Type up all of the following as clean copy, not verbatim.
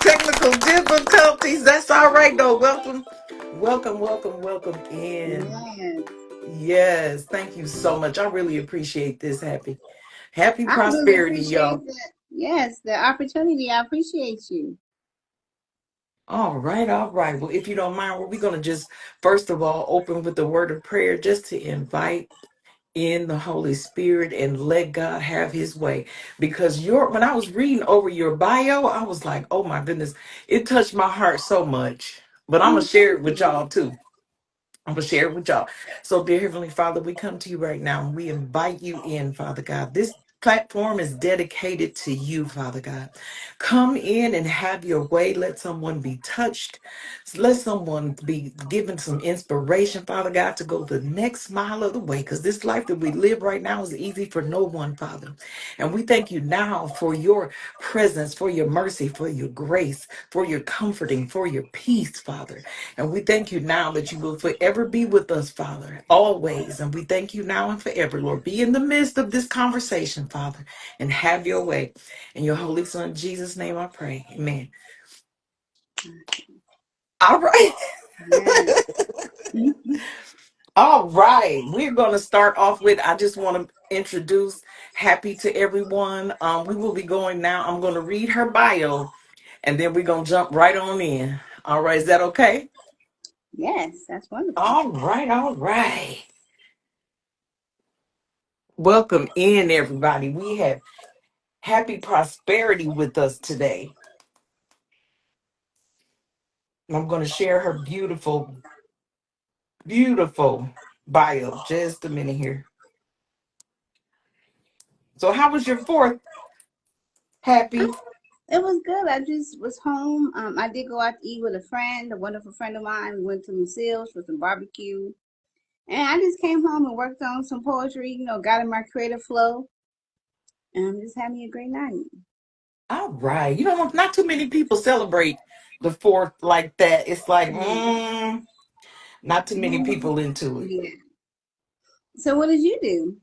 technical difficulties. That's all right though. Welcome in. Yes. Yes, thank you so much. I really appreciate this. Happy I really prosperity, appreciate y'all. that. Yes, the opportunity. I appreciate you. All right, all right. Well, if you don't mind, we're gonna just first of all open with the word of prayer just to invite in the Holy Spirit and let God have his way. Because when I was reading over your bio, I was like, oh my goodness, it touched my heart so much. But I'm gonna Oh, share thank it with you. y'all too. I'm gonna share it with y'all. So, dear Heavenly Father, we come to you right now and we invite you in, Father God. This platform is dedicated to you, Father God. Come in and have your way. Let someone be touched. Let someone be given some inspiration, Father God, to go the next mile of the way. Because this life that we live right now is easy for no one, Father. And we thank you now for your presence, for your mercy, for your grace, for your comforting, for your peace, Father. And we thank you now that you will forever be with us, Father, always. And we thank you now and forever, Lord. Be in the midst of this conversation, Father, and have your way. In your holy Son, Jesus' name, I pray. Amen. All right. Yes. All right. We're going to start off with, I just want to introduce Happy to everyone. We will be going now. I'm going to read her bio, and then we're going to jump right on in. All right. Is that okay? Yes, that's wonderful. All right. All right. Welcome in, everybody. We have Happy Prosperity with us today. I'm going to share her beautiful bio. Just a minute here. So, how was your fourth? Um, Happy? It was good. I just was home. I did go out to eat with a friend, a wonderful friend of mine. We went to Lucille's for some barbecue. And I just came home and worked on some poetry, got in my creative flow. And I'm just having a great night. All right. You know, not too many people celebrate the fourth like that. It's like, Mhm. not too many people into it. Yeah. So what did you do?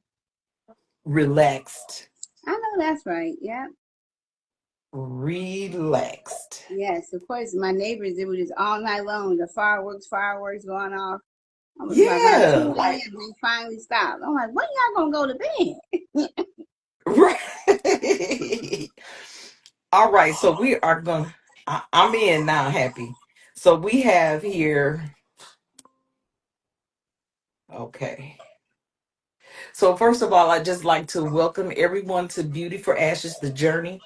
Relaxed. I know that's right. Yeah. Relaxed. Yes, of course. My neighbors, it was just all night long. The fireworks going off. I was like around Yeah. 2 Like, a.m. They finally stopped. I'm like, when y'all gonna go to bed? right. All right. So, we are going to, I'm in now, Happy. So, we have here, okay. So first of all, I'd just like to welcome everyone to Beauty for Ashes, the journey.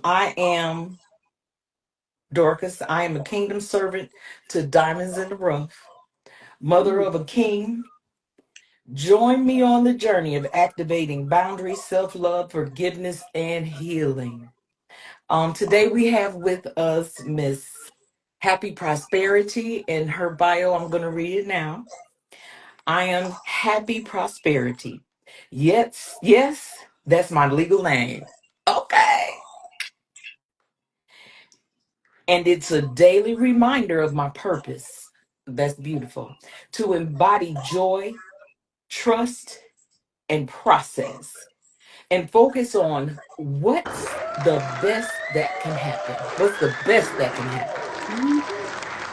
I am Dorcas. I am a kingdom servant to Diamonds in the Rough, mother Mm, of a king. Join me on the journey of activating boundaries, self-love, forgiveness, and healing. Today we have with us Miss Happy Prosperity. In her bio, I'm going to read it now. I am Happy Prosperity. Yes, yes, that's my legal name. Okay. And it's a daily reminder of my purpose. That's beautiful. To embody joy, trust, and process, and focus on what's the best that can happen. What's the best that can happen? mhm,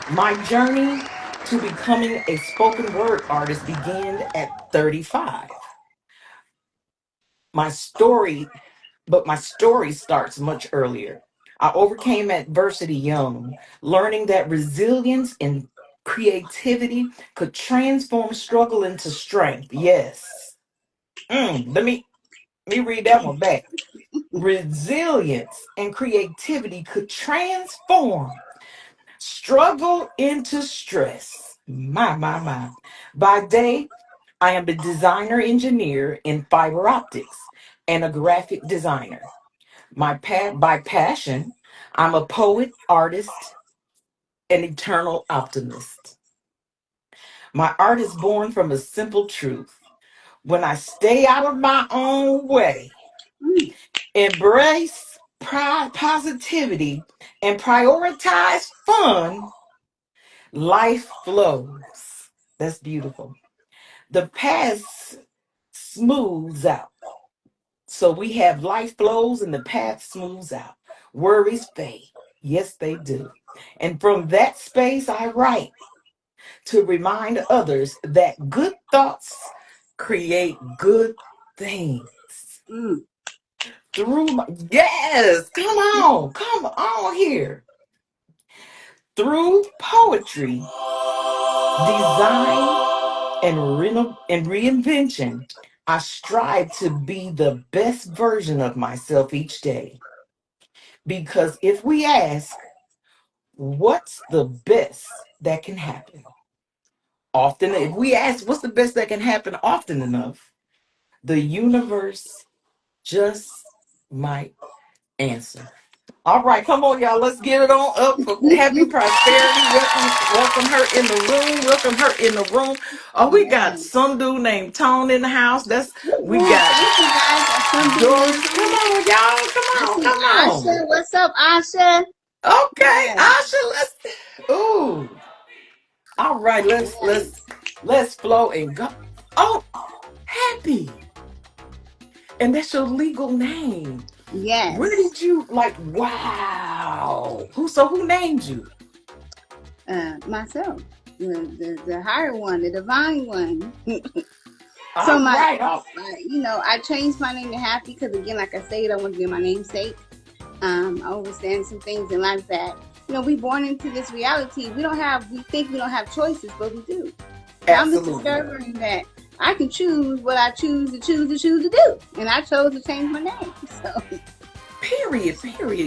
My journey to becoming a spoken word artist began at 35. My story But my story starts much earlier. I overcame adversity young, learning that resilience and creativity could transform struggle into strength. Yes. Let me read that one back. Resilience and creativity could transform struggle into stress. My. By day, I am a designer engineer in fiber optics and a graphic designer. By passion, I'm a poet, artist, and eternal optimist. My art is born from a simple truth. When I stay out of my own way, mm. embrace pride, positivity, and prioritize fun, life flows. That's beautiful. The past smooths out. So we have life flows and the path smooths out. Worries fade. Yes, they do. And from that space, I write to remind others that good thoughts create good things. Mm. Through my, yes, come on here. Through poetry, design, and reinvention, I strive to be the best version of myself each day. Because if we ask, what's the best that can happen? Often, if we ask, what's the best that can happen often enough, the universe just might answer. All right, come on, y'all. Let's get it on up for Happy Prosperity. Welcome her in the room. Welcome her in the room. Oh, we got Yes. some dude named Tone in the house. We Woo-hoo. got Thank you guys. I some Doris. doing Come on, y'all. I Come on, see come on. Asha. What's up, Asha? Okay, Yes. Asha, let's. Ooh. All right, Yes. let's flow and go. Oh, Happy, and that's your legal name. Where Yes. did you like? Wow. Who named you? Myself. The higher one, the divine one. So All right. Oh, I changed my name to Happy because again, like I said, I want to be my namesake. I understand some things in life that, we born into this reality. We think we don't have choices, but we do. So I'm just absolutely. discovering that I can choose what I choose to do. And I chose to change my name. So, Period.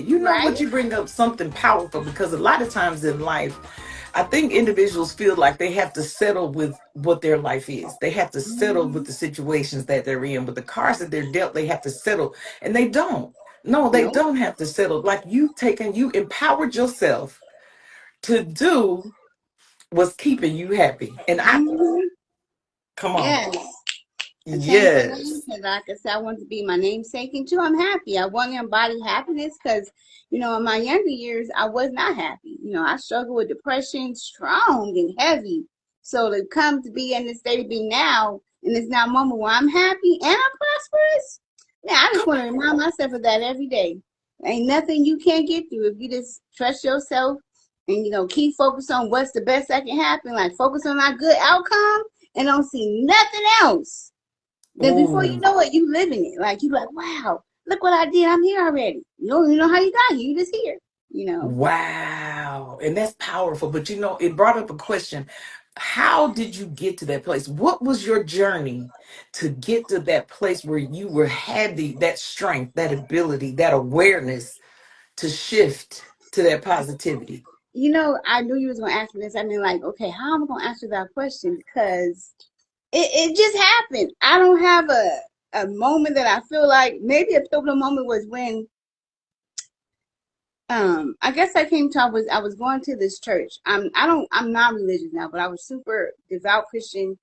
You know right? what? You bring up something powerful because a lot of times in life, I think individuals feel like they have to settle with what their life is. They have to settle with Mm-hmm. the situations that they're in, with the cards that they're dealt. They have to settle, and they don't. No, they Nope. don't have to settle. Like you empowered yourself to do what's keeping you happy. And I Mm-hmm. come on, Yes. I changed my name yes, because, like I said, I wanted to be my namesake, and two, I'm happy. I want to embody happiness because, in my younger years, I was not happy. I struggled with depression, strong and heavy. So to come to be in this state of being now, in this now moment where I'm happy and I'm prosperous, man, I just come want to remind myself of that every day. Ain't nothing you can't get through if you just trust yourself and keep focused on what's the best that can happen. Like focus on that good outcome and don't see nothing else. Then before you on. know it, you living it. Like you like, wow, look what I did. I'm here already. You don't even know how you got here. You just here. You know. Wow. And that's powerful. But it brought up a question. How did you get to that place? What was your journey to get to that place where you had that strength, that ability, that awareness to shift to that positivity? I knew you was gonna ask me this. I mean, like, okay, how am I gonna answer that question? Because it just happened. I don't have a moment that I feel like maybe a pivotal moment was when I guess I was going to this church. I'm not religious now, but I was super devout Christian.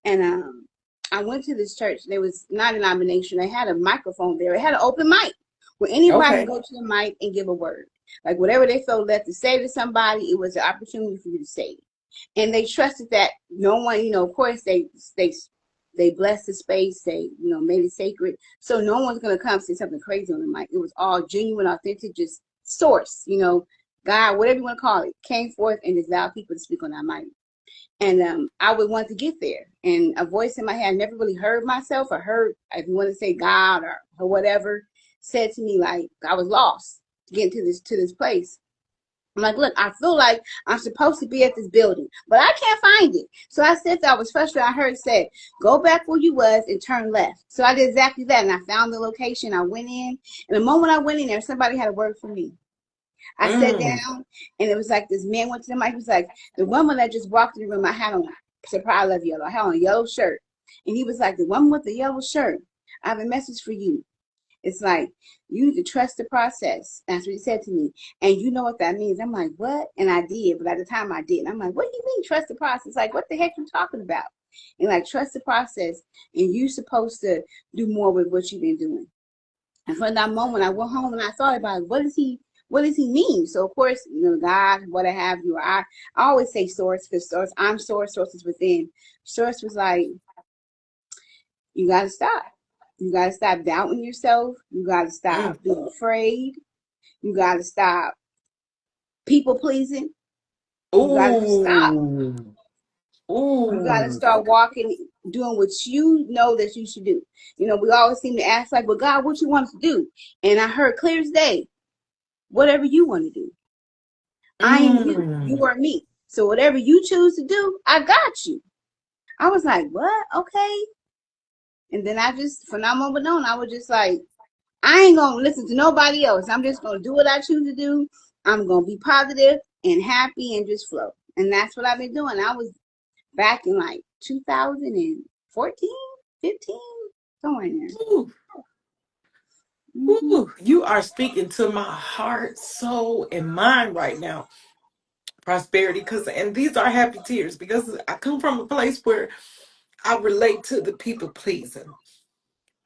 And I went to this church. There was not a denomination. They had a microphone there. It had an open mic where anybody can Okay. go to the mic and give a word. Like whatever they felt led to say to somebody, it was an opportunity for you to say it. And they trusted that no one, of course, they blessed the space. They, made it sacred. So no one's gonna come say something crazy on the mic. It was all genuine, authentic, just source. God, whatever you want to call it, came forth and allowed people to speak on that mic. And I would want to get there. And a voice in my head, I never really heard myself or heard, if you want to say God or whatever, said to me like I was lost to get to this place. I'm like, look, I feel like I'm supposed to be at this building, but I can't find it. So I said that I was frustrated. I heard it said, go back where you was and turn left. So I did exactly that. And I found the location. I went in. And the moment I went in there, somebody had a word for me. I sat Mm. down, and it was like this man went to the mic. He was like, the woman that just walked in the room, I had on, surprise, I love yellow. I had on a yellow shirt. And he was like, the woman with the yellow shirt, I have a message for you. It's like, you need to trust the process. That's what he said to me. And you know what that means. I'm like, what? And I did. But at the time I didn't. I'm like, what do you mean trust the process? Like, what the heck are you talking about? And like, trust the process. And you're supposed to do more with what you've been doing. And from that moment, I went home and I thought about it. What does he mean? So of course, God, what have you. I always say source because source is within. Source was like, you got to stop. You got to stop doubting yourself. You got to Mm. stop being afraid. You got to stop people pleasing. You got to just stop. Ooh. You got to Ooh. start walking, doing what you know that you should do. You know, we always seem to ask, like, well, God, what you want us to do? And I heard clear as day, whatever you want to do. I am you. Mm. You are me. So whatever you choose to do, I got you. I was like, what? Okay. And then I just, from that moment on, I was just like, I ain't going to listen to nobody else. I'm just going to do what I choose to do. I'm going to be positive and happy and just flow. And that's what I've been doing. I was back in like 2014, 15, somewhere in there. Ooh. Hmm. Ooh. You are speaking to my heart, soul, and mind right now. Prosperity, because and these are happy tears because I come from a place where I relate to the people pleasing.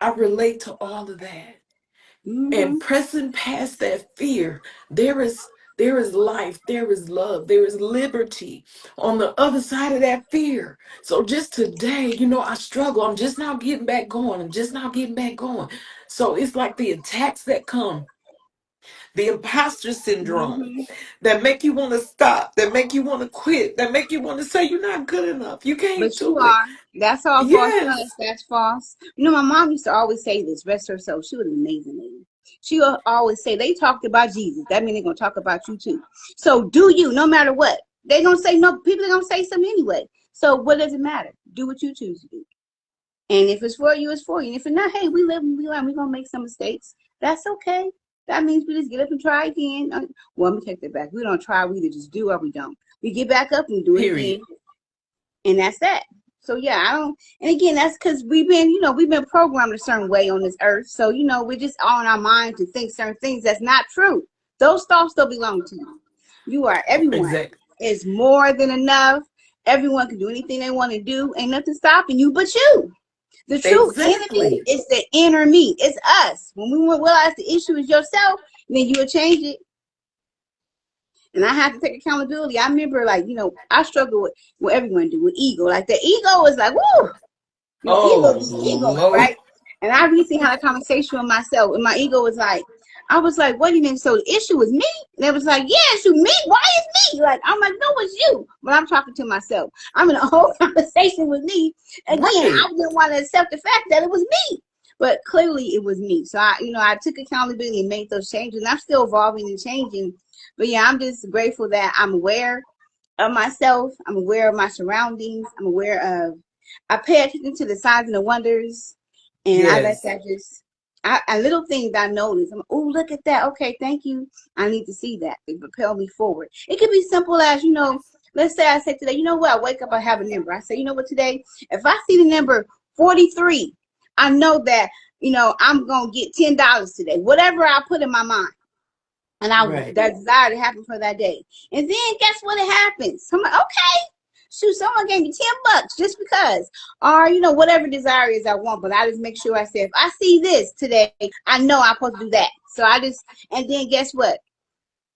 I relate to all of that. Hmm. And pressing past that fear, there is life, there is love, there is liberty on the other side of that fear. So just today, I struggle. I'm just now getting back going. I'm just now getting back going. So it's like the attacks that come, the imposter syndrome Hmm. that make you want to stop, that make you want to quit, that make you want to say you're not good enough. You can't But you do it. are. That's all false Yes. premise. That's false. You know, my mom used to always say this, rest her soul. She was an amazing lady. She would always say, they talked about Jesus. That means they're going to talk about you too. So do you, no matter what. They're going to say, no, people are going to say something anyway. So what does it matter? Do what you choose to do. And if it's for you, it's for you. And if it's not, hey, we live and we learn. We're going to make some mistakes. That's okay. That means we just get up and try again. Well, let me take that back. We don't try. We either just do or we don't. We get back up and do it again. Period. And that's that. So yeah, I don't. And again, that's because we've been programmed a certain way on this earth. So we're just all in our mind to think certain things that's not true. Those thoughts still belong to you. You are everyone Exactly. is more than enough. Everyone can do anything they want to do. Ain't nothing stopping you but you. The true enemy Exactly. is the inner me. It's us. When we realize the issue is yourself, then you will change it. And I have to take accountability. I remember, like, I struggle with what everyone do with ego. Like the ego is like, woo, ego Oh be egoing, Lord. right? And I recently had a conversation with myself, and my ego was like, I was like, what do you mean? So the issue was me? And it was like, yeah, issue me. Why is me? Like, I'm like, no, it's you. But I'm talking to myself. I'm in a whole conversation with me. Again, I Right. didn't want to accept the fact that it was me. But clearly it was me. So I took accountability and made those changes. And I'm still evolving and changing. But yeah, I'm just grateful that I'm aware of myself. I'm aware of my surroundings. I'm aware of, I pay attention to the signs and the wonders, and I let Yes. that just, a little things I notice. I'm, oh, look at that. Okay, thank you. I need to see that. They propel me forward. It could be simple as, let's say I say today, you know what? I wake up, I have a number. I say, you know what, today, if I see the number 43, I know that, I'm going to get $10 today, whatever I put in my mind. And Right. that desire to happen for that day. And then guess what? It happens. So I'm like, okay, shoot, someone gave me $10 just because. Or, whatever desire is I want. But I just make sure I say, if I see this today, I know I'm supposed to do that. So and then guess what?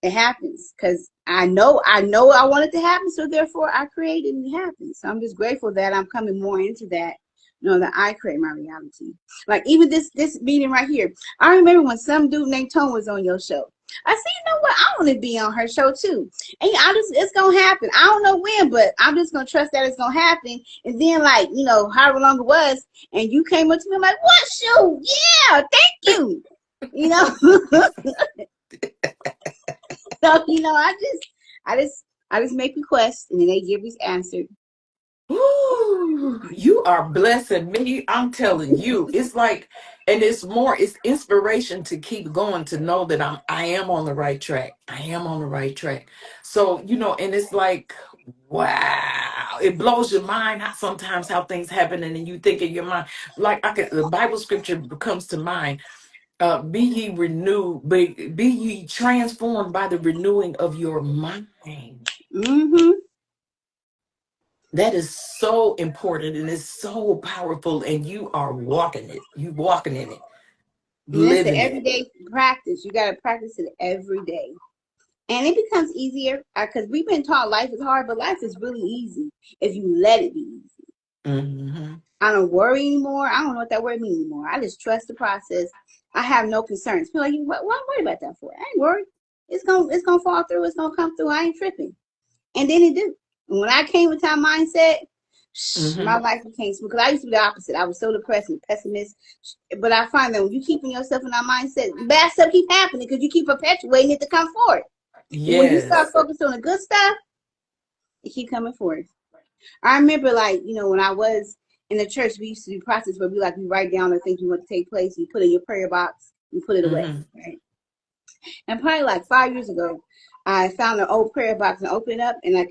It happens because I know I want it to happen. So therefore I create it and it happens. So I'm just grateful that I'm coming more into that. That I create my reality. Like even this meeting right here. I remember when some dude named Tone was on your show. I said, you know what? I want to be on her show too. And it's gonna happen. I don't know when, but I'm just gonna trust that it's gonna happen. And then, like, however long it was, and you came up to me, I'm like, what show? Yeah, thank you. You know. So, I just make requests and then they give us answered. Ooh, you are blessing me. I'm telling you, it's like, and it's inspiration to keep going, to know that I am on the right track. I am on the right track. So, and it's like, wow, it blows your mind how things happen, and then you think in your mind, like the Bible scripture comes to mind. Be ye renewed, be ye transformed by the renewing of your mind. Mm-hmm. That is so important and it's so powerful, and you are walking it. You walking in it, And it's the living it. everyday practice. You got to practice it every day. And it becomes easier because we've been taught life is hard, but life is really easy if you let it be easy. Mm-hmm. I don't worry anymore. I don't know what that word means anymore. I just trust the process. I have no concerns. People are like, what I'm worried about that for? I ain't worried. It's gonna fall through. It's gonna come through. I ain't tripping. And then it do. And when I came with that mindset, my Mm-hmm. life became smooth. Because I used to be the opposite. I was so depressed and pessimist. But I find that when you keeping yourself in that mindset, bad stuff keep happening because you keep perpetuating it to come forth. But when you start Yes. focusing on the good stuff, it keep coming forth. I remember, like, when I was in the church, we used to do process where we write down the things you want to take place, you put it in your prayer box, you put it away, Mm-hmm. right? And probably like 5 years ago, I found an old prayer box and opened it up, and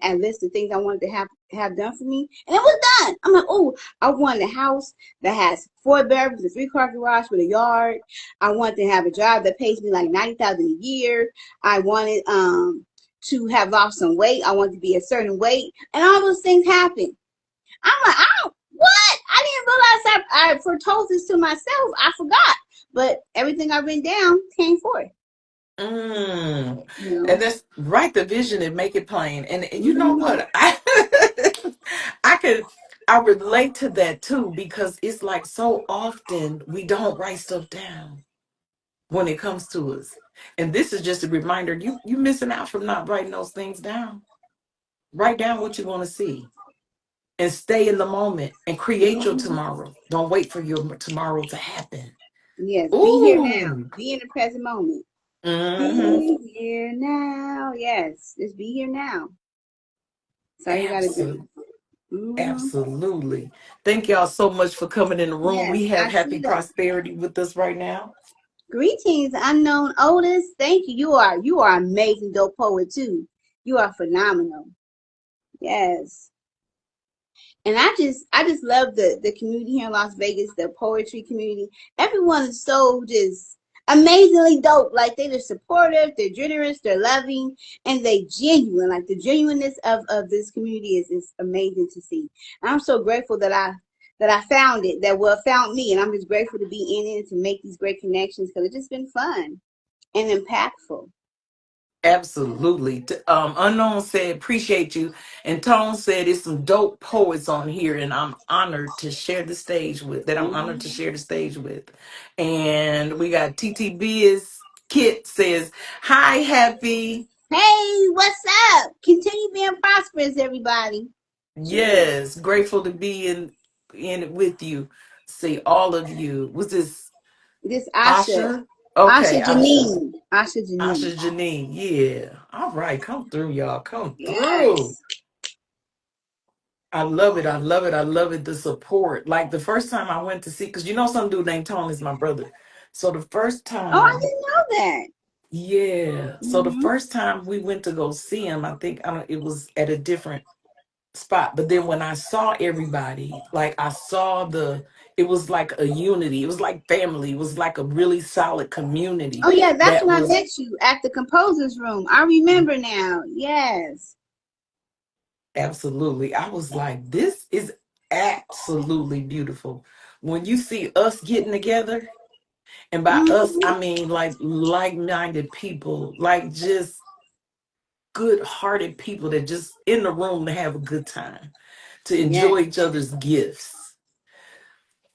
I listed things I wanted to have done for me, and it was done. I'm like, oh, I wanted a house that has 4 bedrooms, a 3-car garage with a yard. I wanted to have a job that pays me like 90,000 a year. I wanted to have lost some weight. I wanted to be a certain weight, and all those things happened. I'm like, I don't what? I didn't realize I foretold this to myself. I forgot, but everything I've written down came forth. Mm. You And know. that's write the vision and make it plain. And you know Mm-hmm. what? I could I relate to that too because it's like so often we don't write stuff down when it comes to us. And this is just a reminder, you missing out from not writing those things down. Write down what you want to see and stay in the moment and create your Mm-hmm. tomorrow. Don't wait for your tomorrow to happen. Yes, be here now. Ooh. Be in the present moment. Hmm. Be here now. Yes, just be here now. That's all you got to do. Absolutely. Mm-hmm. Absolutely. Thank y'all so much for coming in the room. Yes, We have I Happy see that. Prosperity with us right now. Greetings, unknown Otis. Thank you. You are amazing, dope poet too. You are phenomenal. Yes. And I just love the community here in Las Vegas, the poetry community. Everyone is so just amazingly dope. Like they're just supportive, they're generous, they're loving, and they genuine. Like the genuineness of this community is amazing to see. And I'm so grateful that I found it, that found me, and I'm just grateful to be in it and to make these great connections because it's just been fun and impactful. Absolutely. Unknown said, appreciate you. And Tone said, it's some dope poets on here, and I'm honored to Mhm. share the stage with. And we got TTB is Kit says, hi, Happy. Hey, what's up? Continue being prosperous, everybody. Cheers. Yes, grateful to be in it with you. See all of you. Was this This Asha, Asha? Okay, Asha Asha. Janine, Asha Janine. Asha Janine. Yeah. All right. Come through, y'all. Come through. Yes. I love it. I love it. I love it. The support. Like the first time I went to see, because some dude named Tone is my brother. So the first Oh, I time, didn't know that. yeah. So the Hmm. first time we went to go see him, I don't, it was at a different spot. But then when I saw everybody, like it was like a unity. It was like family. It was like a really solid community Oh, yeah, that's that when I was met you at the composer's room. I remember now. Yes. absolutely. I was like, this is absolutely beautiful. When you see us getting together, and by us, Hmm. I mean like-minded people, like just good-hearted people that just in the room to have a good time, to Yes. enjoy each other's gifts.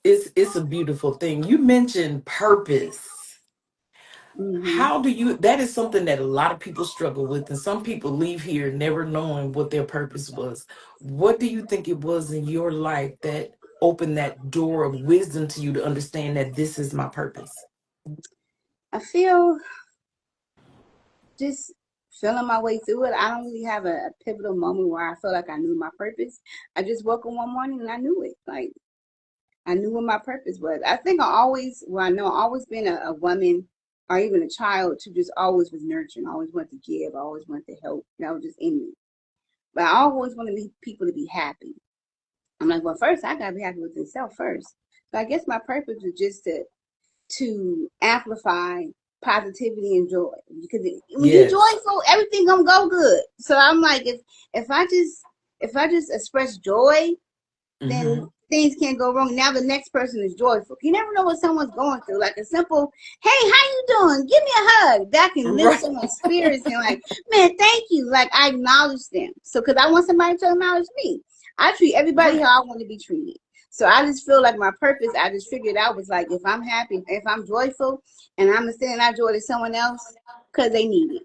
It's a beautiful thing. You mentioned purpose. Hmm. How do you, that is something that a lot of people struggle with, and some people leave here never knowing what their purpose was. What do you think it was in your life that opened that door of wisdom to you to understand that this is my purpose? I feel just feeling my way through it. I don't really have a pivotal moment where I feel like I knew my purpose. I just woke up one morning and I knew it. Like I knew what my purpose was. I think I know I've always been a woman or even a child who just always was nurturing, always wanted to give, always wanted to help. That was just in me. But I always wanted people to be happy. I'm like, well, first I gotta be happy with myself first. So I guess my purpose was just to amplify positivity and joy because when you Yes. joyful, everything gonna go good. So I'm like, if I just if I just express joy, then Hmm. things can't go wrong. Now the next person is joyful. You never know what someone's going through. Like a simple, hey, how you doing? Give me a hug. That can lift Right. someone's spirits and like, man, thank you. Like I acknowledge them. So because I want somebody to acknowledge me. I treat everybody Right. how I want to be treated. So I just feel like my purpose, I just figured out was like, if I'm happy, if I'm joyful, and I'm extending that joy to someone else, because they need it.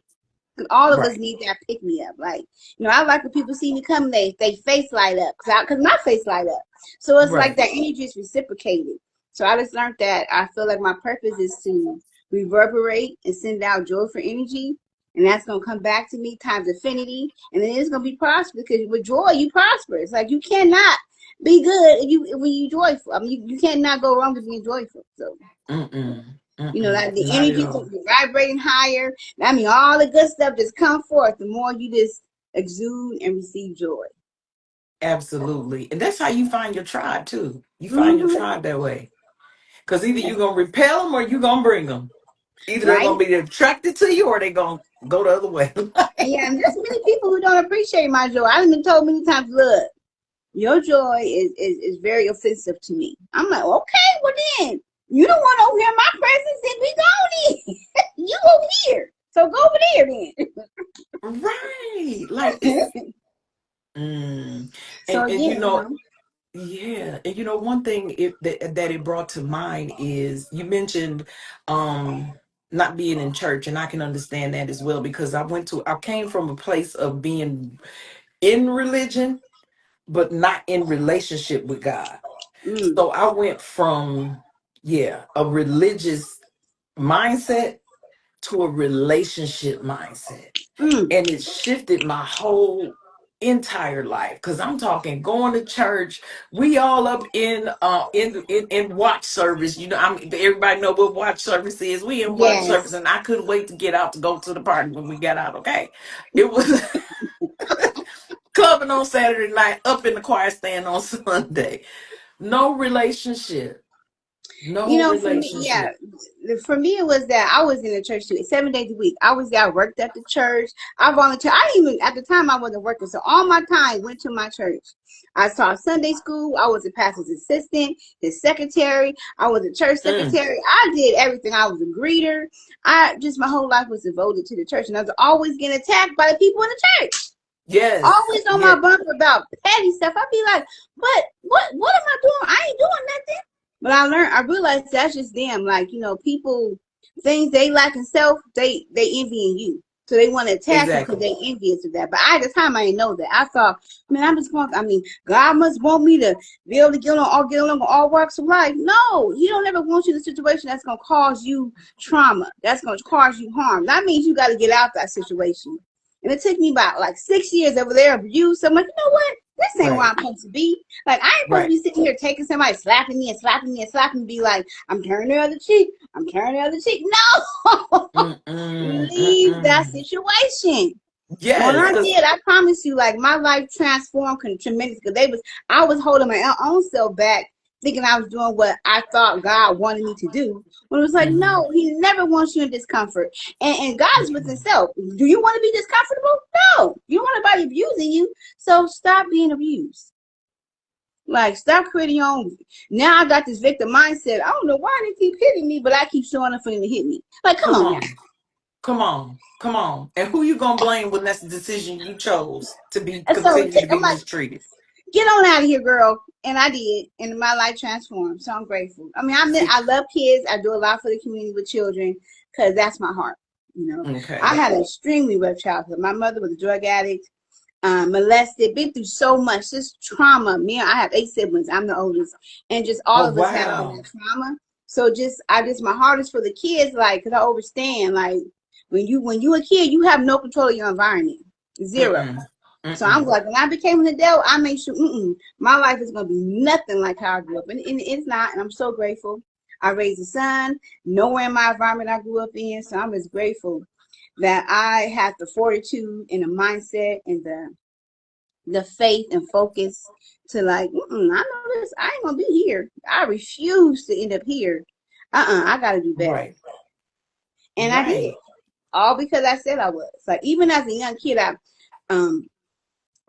'Cause all of us Right. need that pick me up. Like, I like when people see me come, they face light up, cause my face light up. So it's like Right. that energy is reciprocated. So I just learned that I feel like my purpose is to reverberate and send out joyful energy, and that's gonna come back to me times infinity, and then it's gonna be prosperous because with joy you prosper. It's like you cannot be good if you when you joyful. I mean, you cannot go wrong with being joyful. So Mm-mm. Mm-mm. like the Not at energy all. vibrating higher. I mean, all the good stuff just come forth. The more you just exude and receive joy. Absolutely. And that's how you find your tribe too. You find your Hmm. tribe that way. Because either you're going to repel them or you're going to bring them. Either they're Right? going to be attracted to you or they're going to go the other way. Yeah, and there's many people who don't appreciate my joy. I've been told many times, look, your joy is very offensive to me. I'm like, okay, well then, you don't want to overhear my presence, then we go in. You over here. So go over there Right. Like it's, then. mm. So And again, yeah. And one thing that it brought to mind is you mentioned not being in church, and I can understand that as well because I came from a place of being in religion but not in relationship with God. mm, So I went from, yeah, a religious mindset to a relationship mindset. mm, And it shifted my whole entire life because I'm talking going to church. We all up in watch service. Everybody know what watch service is. We in watch service, yes. and I couldn't wait to get out to go to the party when we got out. Okay, it was clubbing on Saturday night, up in the choir stand on Sunday. No relationship. No For me, yeah, relationship. for me it was that I was in the church too, 7 days a week. I was there, I worked at the church. I volunteered. I didn't even at the time I wasn't working, so all my time went to my church. I taught Sunday school. I was a pastor's assistant, his secretary. I was a church Mm, secretary. I did everything. I was a greeter. I just my whole life was devoted to the church, and I was always getting attacked by the people in the church. yes. Always on Yeah. my bumper about petty stuff. I'd be like, but what am I doing? I ain't doing nothing. But I realized that's just them. Like, people, things they lack in self, they envy in you. So they want to attack you because Exactly. they envious of that. But at the time, I didn't know that. I thought, man, I'm just going. I mean, God must want me to be able to get along with all walks of life. No, He don't ever want you in a situation that's going to cause you trauma. That's going to cause you harm. That means you got to get out that situation. And it took me about like 6 years over there abused. So I'm like, you know what? This ain't where Right. I'm supposed to be. Like, I ain't supposed to Right. be sitting here taking somebody, slapping me and slapping me and slapping me, be like, I'm turning the other cheek. I'm turning the other cheek. No! Mm-mm. Leave that Mm-mm. situation. When Yes. I Because did, I promise you, like my life transformed tremendously. Because I was holding my own self back, thinking I was doing what I thought God wanted me to do. When it was like, no, He never wants you in discomfort. And God is with Himself. Do you want to be discomfortable? No, you don't want anybody abusing you. So stop being abused. Like, stop creating your own. Now I got this victim mindset. I don't know why they keep hitting me, but I keep showing up for them to hit me. Like, come come on now. on. Come on. Come on. And who you gonna blame when that's the decision you chose to be And so continue to I'm be like, mistreated? get on out of here, girl. And I did, and my life transformed. So I'm grateful. I mean, See, I love kids. I do a lot for the community with children because that's my heart. I okay. had an extremely rough childhood. My mother was a drug addict, molested, been through so much, just trauma. I have 8 siblings. I'm the oldest, and just all Oh of us have been wow. that trauma. So my heart is for the kids, like, because I understand, like, when you a kid, you have no control of your environment, zero. Mm-mm. So I'm Mm-mm. like, when I became an adult, I made sure my life is gonna be nothing like how I grew up, and it's not. And I'm so grateful. I raised a son, nowhere in my environment I grew up in, so I'm just grateful that I had the fortitude and the mindset and the faith and focus to like, I know this. I ain't gonna be here. I refuse to end up here. I gotta do better, Right. and I did Right. all because I said I was. Like, even as a young kid, um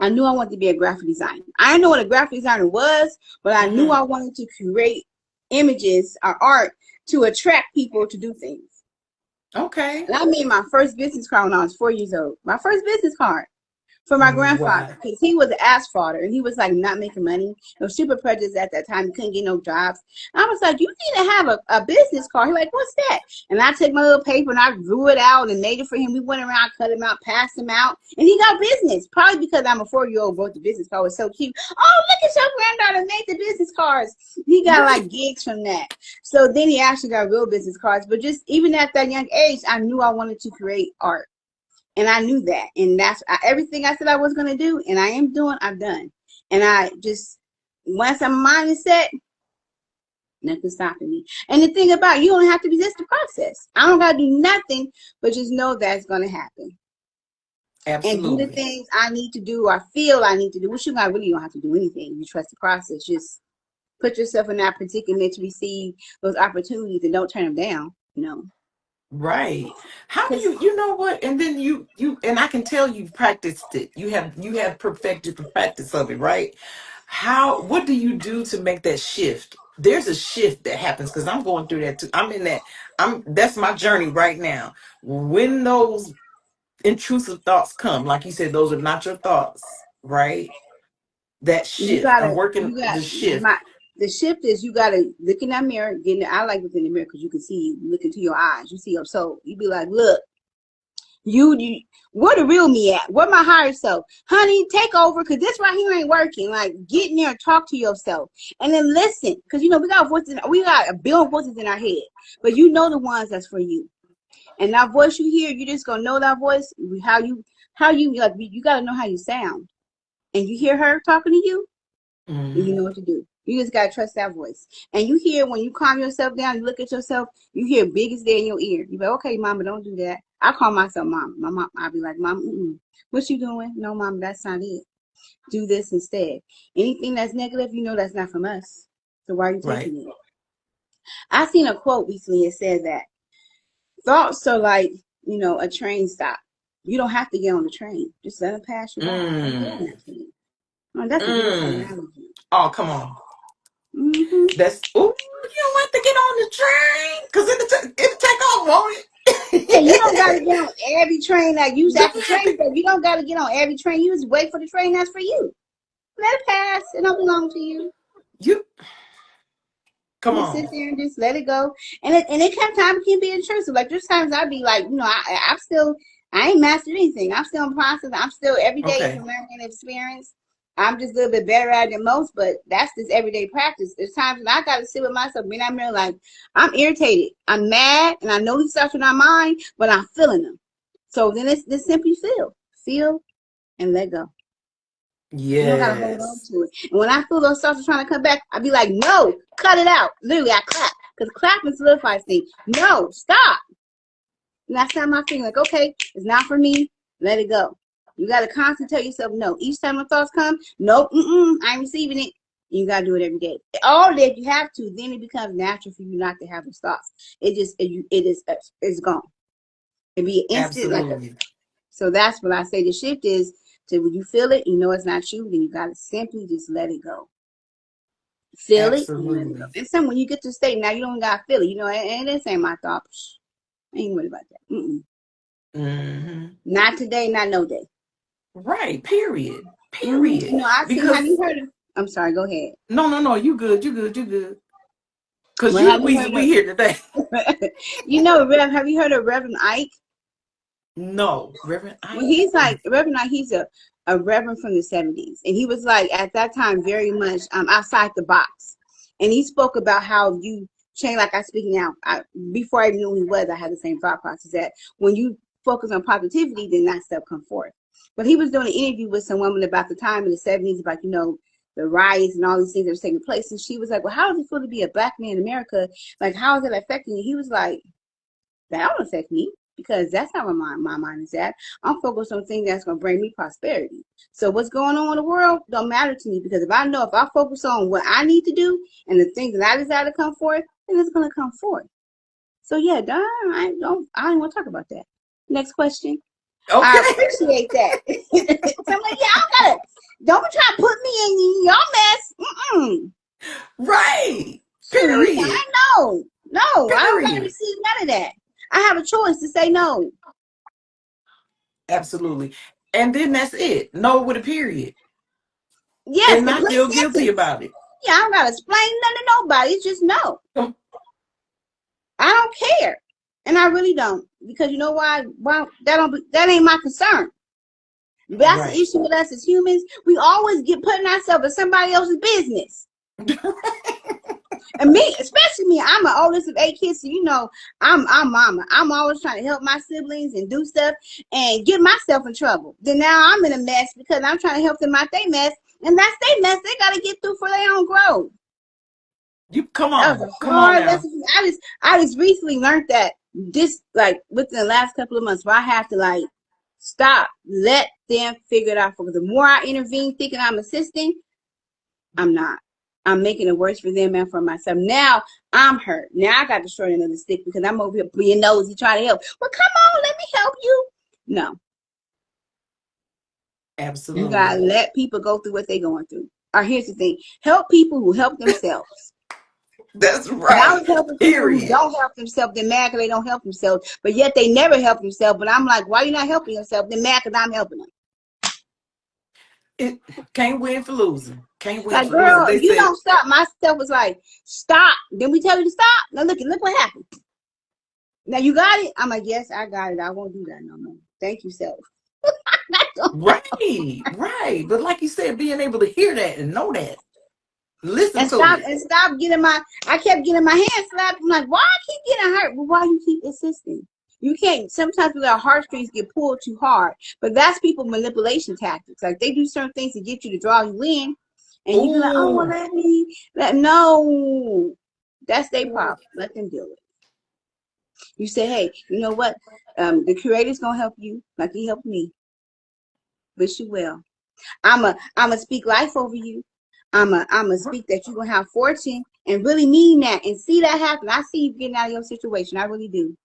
I knew I wanted to be a graphic designer. I didn't know what a graphic designer was, but I knew Mm-hmm. I wanted to create images or art to attract people to do things. Okay. And I made my first business card when I was 4 years old. My first business card. for my Wow. grandfather, because he was an asphalter and he was like not making money. No super prejudice at that time. He couldn't get no jobs. And I was like, you need to have a business card. He's like, what's that? And I took my little paper and I drew it out and made it for him. We went around, cut him out, passed him out, and he got business. Probably because I'm a 4-year-old, wrote the business card. It was so cute. Oh, look at your granddaughter made the business cards. He got like gigs from that. So then he actually got real business cards. But just even at that young age, I knew I wanted to create art. And I knew that. And that's everything I said I was going to do. And I am doing, I've done. And I just, once my mind is set, nothing's stopping me. And the thing about you don't have to resist the process. I don't got to do nothing, but just know that's going to happen. Absolutely. And do the things I need to do or feel I need to do, which you really don't have to do anything. You trust the process. Just put yourself in that predicament to receive those opportunities and don't turn them down, you know. Right. How do you know what? And then you and I can tell you've practiced it. You have perfected the practice of it, right? What do you do to make that shift? There's a shift that happens because I'm going through that too. I'm in that. That's my journey right now. When those intrusive thoughts come, like you said, those are not your thoughts, right? That shift. I'm working the shift. The shift is you gotta look in that mirror. I like looking in the mirror because you can see, look into your eyes. You see your soul. You be like, look, you where the real me at? Where my higher self? Honey, take over because this right here ain't working. Like get in there and talk to yourself. And then listen. Because we got voices, we got a billion voices in our head. But you know the ones that's for you. And that voice you hear, you just gonna know that voice, how you like you gotta know how you sound. And you hear her talking to you, and you know what to do. You just gotta trust that voice. And you hear when you calm yourself down, you look at yourself, you hear biggest day in your ear. You be like, okay, mama, don't do that. I call myself mom. My mom, I'll be like, mom, what you doing? No, mom, that's not it. Do this instead. Anything that's negative, you know that's not from us. So why are you taking it? I seen a quote recently. It said that thoughts are like, a train stop. You don't have to get on the train. Just let them pass you by. That's a beautiful analogy. Oh, come on. That's you don't have to get on the train because it'll take off, won't it? Yeah, you don't gotta get on every train that you at the train, but you don't gotta get on every train. You just wait for the train that's for you. Let it pass. It don't belong to you. Come on. Sit there and just let it go. And it can be intrusive. Like there's times I'd be like, I ain't mastered anything. I'm still in process. I'm still every day is a learning experience. I'm just a little bit better at it than most, but that's just everyday practice. There's times when I got to sit with myself, being I'm there like, I'm irritated, I'm mad, and I know these thoughts are not mine, but I'm feeling them. So then it's just simply feel, and let go. Yes. You don't gotta hold on to it. And when I feel those thoughts are trying to come back, I be like, no, cut it out. Literally, I clap because clapping solidifies things. No, stop. And that's how my feeling. Like, okay, it's not for me. Let it go. You got to constantly tell yourself no. Each time the thoughts come, nope, I ain't receiving it. You got to do it every day. All day, if you have to, then it becomes natural for you not to have those thoughts. It's gone. It'd be an instant. So that's what I say. The shift is to when you feel it, you know it's not you, then you got to simply just let it go. Feel it. And some when you get to the state, now you don't got to feel it. And this ain't my thoughts. I ain't worried about that. Not today, not no day. Right. Period. Have you heard of? I'm sorry. Go ahead. No. You good. Because we here today. Have you heard of Reverend Ike? No, Reverend Ike. Well, he's like Reverend Ike. He's a reverend from the 70s, and he was like at that time very much outside the box, and he spoke about how you change. Like I speak now. Before I even knew who he was, I had the same thought process that when you focus on positivity, then that stuff come forth. But he was doing an interview with some woman about the time in the 70s about, the riots and all these things that were taking place. And she was like, well, how does it feel to be a black man in America? Like, how is it affecting you? He was like, that don't affect me because that's not where my mind is at. I'm focused on things that's going to bring me prosperity. So what's going on in the world don't matter to me because if I focus on what I need to do and the things that I desire to come forth, then it's going to come forth. So yeah, I don't want to talk about that. Next question. Okay. I appreciate that. So I'm like, yeah, don't be trying to put me in your mess. Right. Period. I know. No, I don't got to receive none of that. I have a choice to say no. Absolutely. And then that's it. No with a period. Yes, And not complete feel guilty sentence. about it. Yeah, I don't gotta explain nothing to nobody. It's just no. Come- I don't care. And I really don't. Because you know why? Well, that ain't my concern. That's the Right. issue with us as humans. We always get putting ourselves in somebody else's business. And me, especially me, I'm the oldest of 8 kids, so you know I'm mama. I'm always trying to help my siblings and do stuff and get myself in trouble. Then now I'm in a mess because I'm trying to help them out their mess, and that's their mess they gotta get through for their own growth. You come That was on. a Come on hard now. lesson. I just recently learned that this like within the last couple of months where I have to like stop, let them figure it out. Because the more I intervene thinking I'm assisting, I'm not. I'm making it worse for them and for myself. Now I'm hurt. Now I got to short another stick because I'm over here being nosy trying to help. Well, come on, let me help you. No, you gotta Absolutely. let people go through what they're going through. Or here's the thing: help people who help themselves. That's And I right. was helping people who Period. don't help themselves. They're mad because they don't help themselves, but yet they never help themselves. But I'm like, why are you not helping yourself? They're mad because I'm helping them. It can't win for losing. Can't win Like, for losing. girl, They if you said, don't stop, myself was like, stop. Then we tell you to stop. Now look what happened. Now you got it. I'm like, yes, I got it. I won't do that no more. Thank you, self. right, right. But like you said, being able to hear that and know that, listen and to stop it. and stop getting my. I kept getting my hand slapped. I'm like, why I keep getting hurt? But why you keep insisting? You can't. Sometimes with our heartstrings get pulled too hard, but that's people manipulation tactics. Like they do certain things to get you to draw you in, and you be like, oh well, Ooh. let me. No, that's their problem. Let them deal with it. You say, hey, you know what? The creator's gonna help you like he helped me. Wish you well. I'm a speak life over you. I'm a speak that you're gonna have fortune and really mean that and see that happen. I see you getting out of your situation. I really do.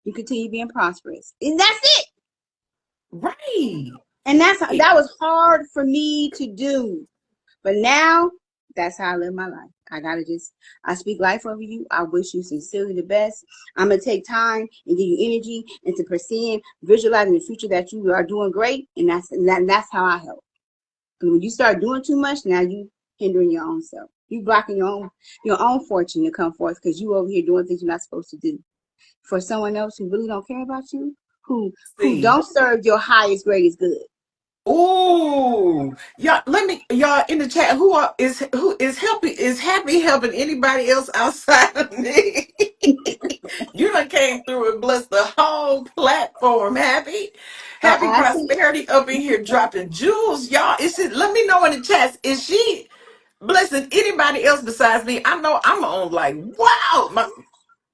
You continue being prosperous, and that's it. Right. And It- that was hard for me to do, but now that's how I live my life. I speak life over you. I wish you sincerely the best. I'm gonna take time and give you energy into pursuing, visualizing the future that you are doing great, and that's how I help. Because when you start doing too much, now you hindering your own self. You blocking your own fortune to come forth because you over here doing things you're not supposed to do. For someone else who really don't care about you, who See. don't serve your highest greatest good. Ooh. Y'all, let me y'all in the chat. Who is helping is happy helping anybody else outside of me? You done came through and blessed the whole platform. Happy I see. prosperity up in here dropping jewels, y'all. Let me know in the chats. Is she blessing anybody else besides me? I know I'm on like wow,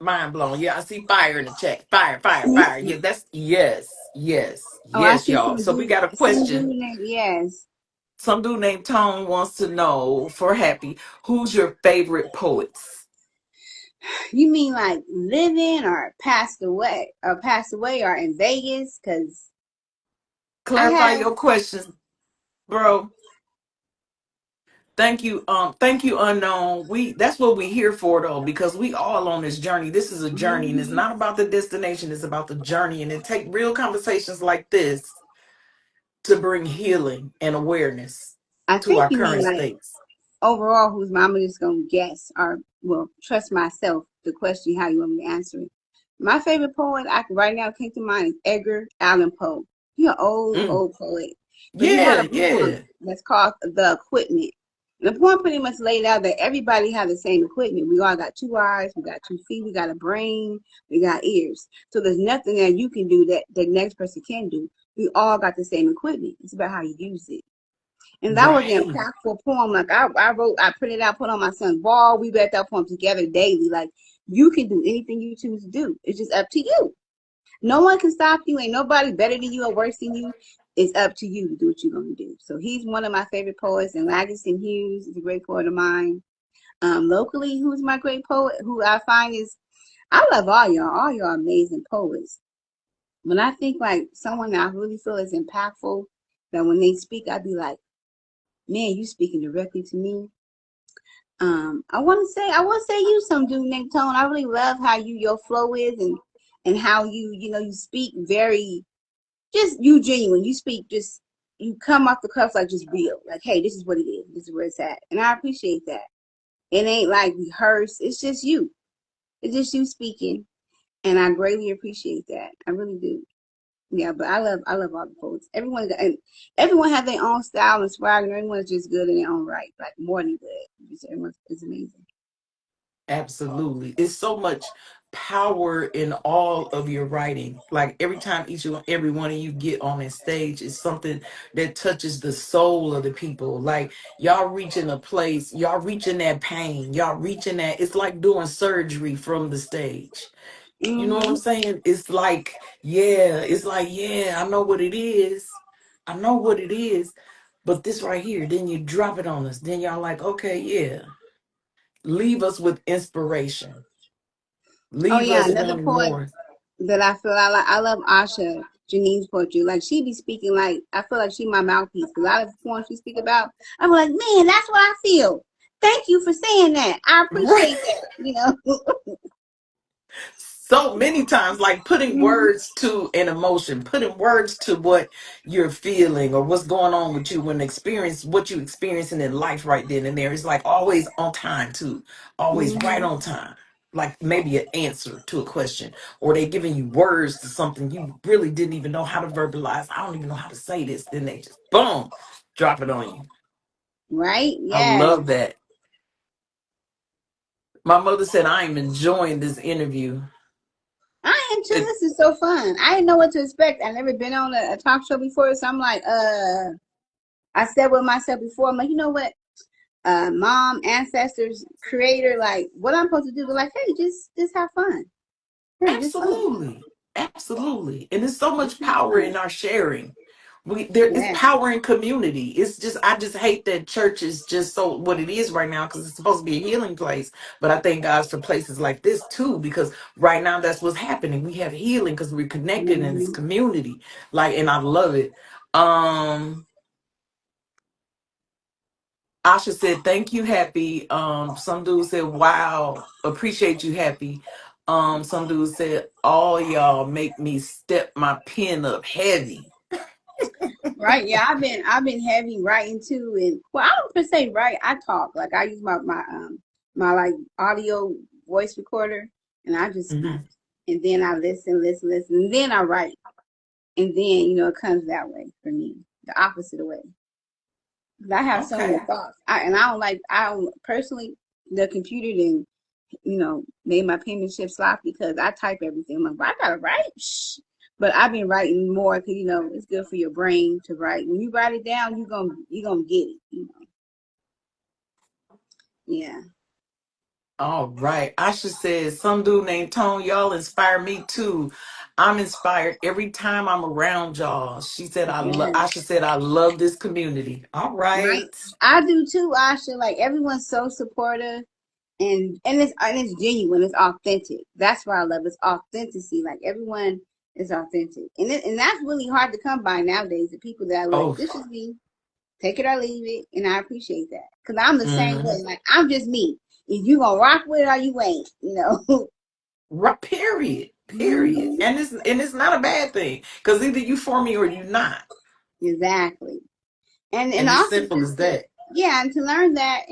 mind blown. Yeah, I see fire in the chat. Fire, fire, fire. Yeah, that's Oh, I yes, see y'all. So we got a some question. dude named yes. Some dude named Tone wants to know for Happy, who's your favorite poets? You mean like living or passed away or in Vegas? Because I Clarify have your questions, bro. Thank you, unknown. That's what we here for though, because we all on this journey. This is a journey, and it's mhm. not about the destination, it's about the journey. And it take real conversations like this to bring healing and awareness I to think our you mean current like states. overall whose mom is just gonna guess or well trust myself the question how you want me to answer it. My favorite poet I right now came to mind is Edgar Allan Poe. He's an Mm. old poet, but he had Yeah, a poem yeah. that's called The Equipment. The poem pretty much laid out that everybody has the same equipment. We all got 2 eyes, we got 2 feet, we got a brain, we got ears. So there's nothing that you can do that the next person can do. We all got the same equipment. It's about how you use it. And that was an Right. impactful poem. Like I wrote, I printed out, put on my son's wall. We read that poem together daily. Like you can do anything you choose to do. It's just up to you. No one can stop you. Ain't nobody better than you or worse than you. It's up to you to do what you're gonna do. So he's one of my favorite poets. And Langston Hughes is a great poet of mine. Locally, who's my great poet? Who I find is I love all y'all. All y'all amazing poets. When I think like someone that I really feel is impactful, that when they speak, I'd be like, man, you speaking directly to me. I want to say you some dude named Tone. I really love how your flow is and how you speak very just you genuine. You speak just you come off the cuff like just real. Like, hey, this is what it is. This is where it's at. And I appreciate that. It ain't like rehearsed. It's just you. It's just you speaking. And I greatly appreciate that. I really do. Yeah, but I love all the poets. Everyone has their own style and swag, and everyone's just good in their own right. Like more than good. It's amazing. Absolutely. It's so much power in all of your writing. Like every time each and every one of you get on that stage, it's something that touches the soul of the people. Like y'all reaching a place, y'all reaching that pain, y'all reaching that. It's like doing surgery from the stage. You know what I'm Mm-hmm. saying? It's like, yeah, I know what it is. I know what it is. But this right here, then you drop it on us. Then y'all like, okay, yeah. Leave us with inspiration. Oh Leave yeah, us another wanting poet more. that I feel I like. I love Asha Janine's poetry. Like she be speaking like I feel like she my mouthpiece. A lot of the poems she speak about, I'm like, man, that's what I feel. Thank you for saying that. I Right. appreciate that. You know. So many times, like putting Mhm. words to an emotion, putting words to what you're feeling or what's going on with you when experience what you experiencing in life right then and there. It's like always on time too. Always right Mhm. on time. Like maybe an answer to a question, or they giving you words to something you really didn't even know how to verbalize. I don't even know how to say this. Then they just boom, drop it on you. Right? I Yes. love that. My mother said, I am enjoying this interview. I am too. It, This is so fun. I didn't know what to expect. I never been on a talk show before, so I'm like, I said with myself before, I'm like, you know what? Mom, ancestors, creator, like what I'm supposed to do. They're like, hey, just have fun. Hey, just fun. absolutely. Absolutely. And there's so Just much have power fun. in our sharing. There is Yeah. power in community. It's just I just hate that church is just so what it is right now because it's supposed to be a healing place. But I thank God for places like this too, because right now that's what's happening. We have healing because we're connected in this Hmm. community. Like, and I love it. Um Asha said, thank you, Happy. Some dude said, wow, appreciate you, Happy. Some dude said, all y'all make me step my pen up heavy. Right. Yeah. I've been heavy writing too, and well, I don't per se write. I talk. Like I use my like audio voice recorder, and I just speak, Mhm. and then I listen, and then I write, and then it comes that way for me, the opposite way. 'Cause I have so many Okay. thoughts, I don't personally the computer didn't made my penmanship sloppy because I type everything. I'm like, "Well, I gotta write." Shh. But I've been writing more because it's good for your brain to write. When you write it down, you gonna get it. Yeah. All right. Asha says, some dude named Tone, y'all inspire me too. I'm inspired every time I'm around y'all. She said, Yes. Asha said, I love this community. All Right. right. I do too, Asha. Like everyone's so supportive and it's genuine. It's authentic. That's what I love. It's authenticity. Like everyone is authentic, and that's really hard to come by nowadays. The people that are like, Oh, this is me. Take it or leave it, and I appreciate that because I'm the same mhm. way. Like I'm just me. If you gonna rock with it or you ain't. Right, period. Period. Mhm. And it's not a bad thing. Because either you for me or you not. Exactly. And And it's also simple as just to that. and to learn that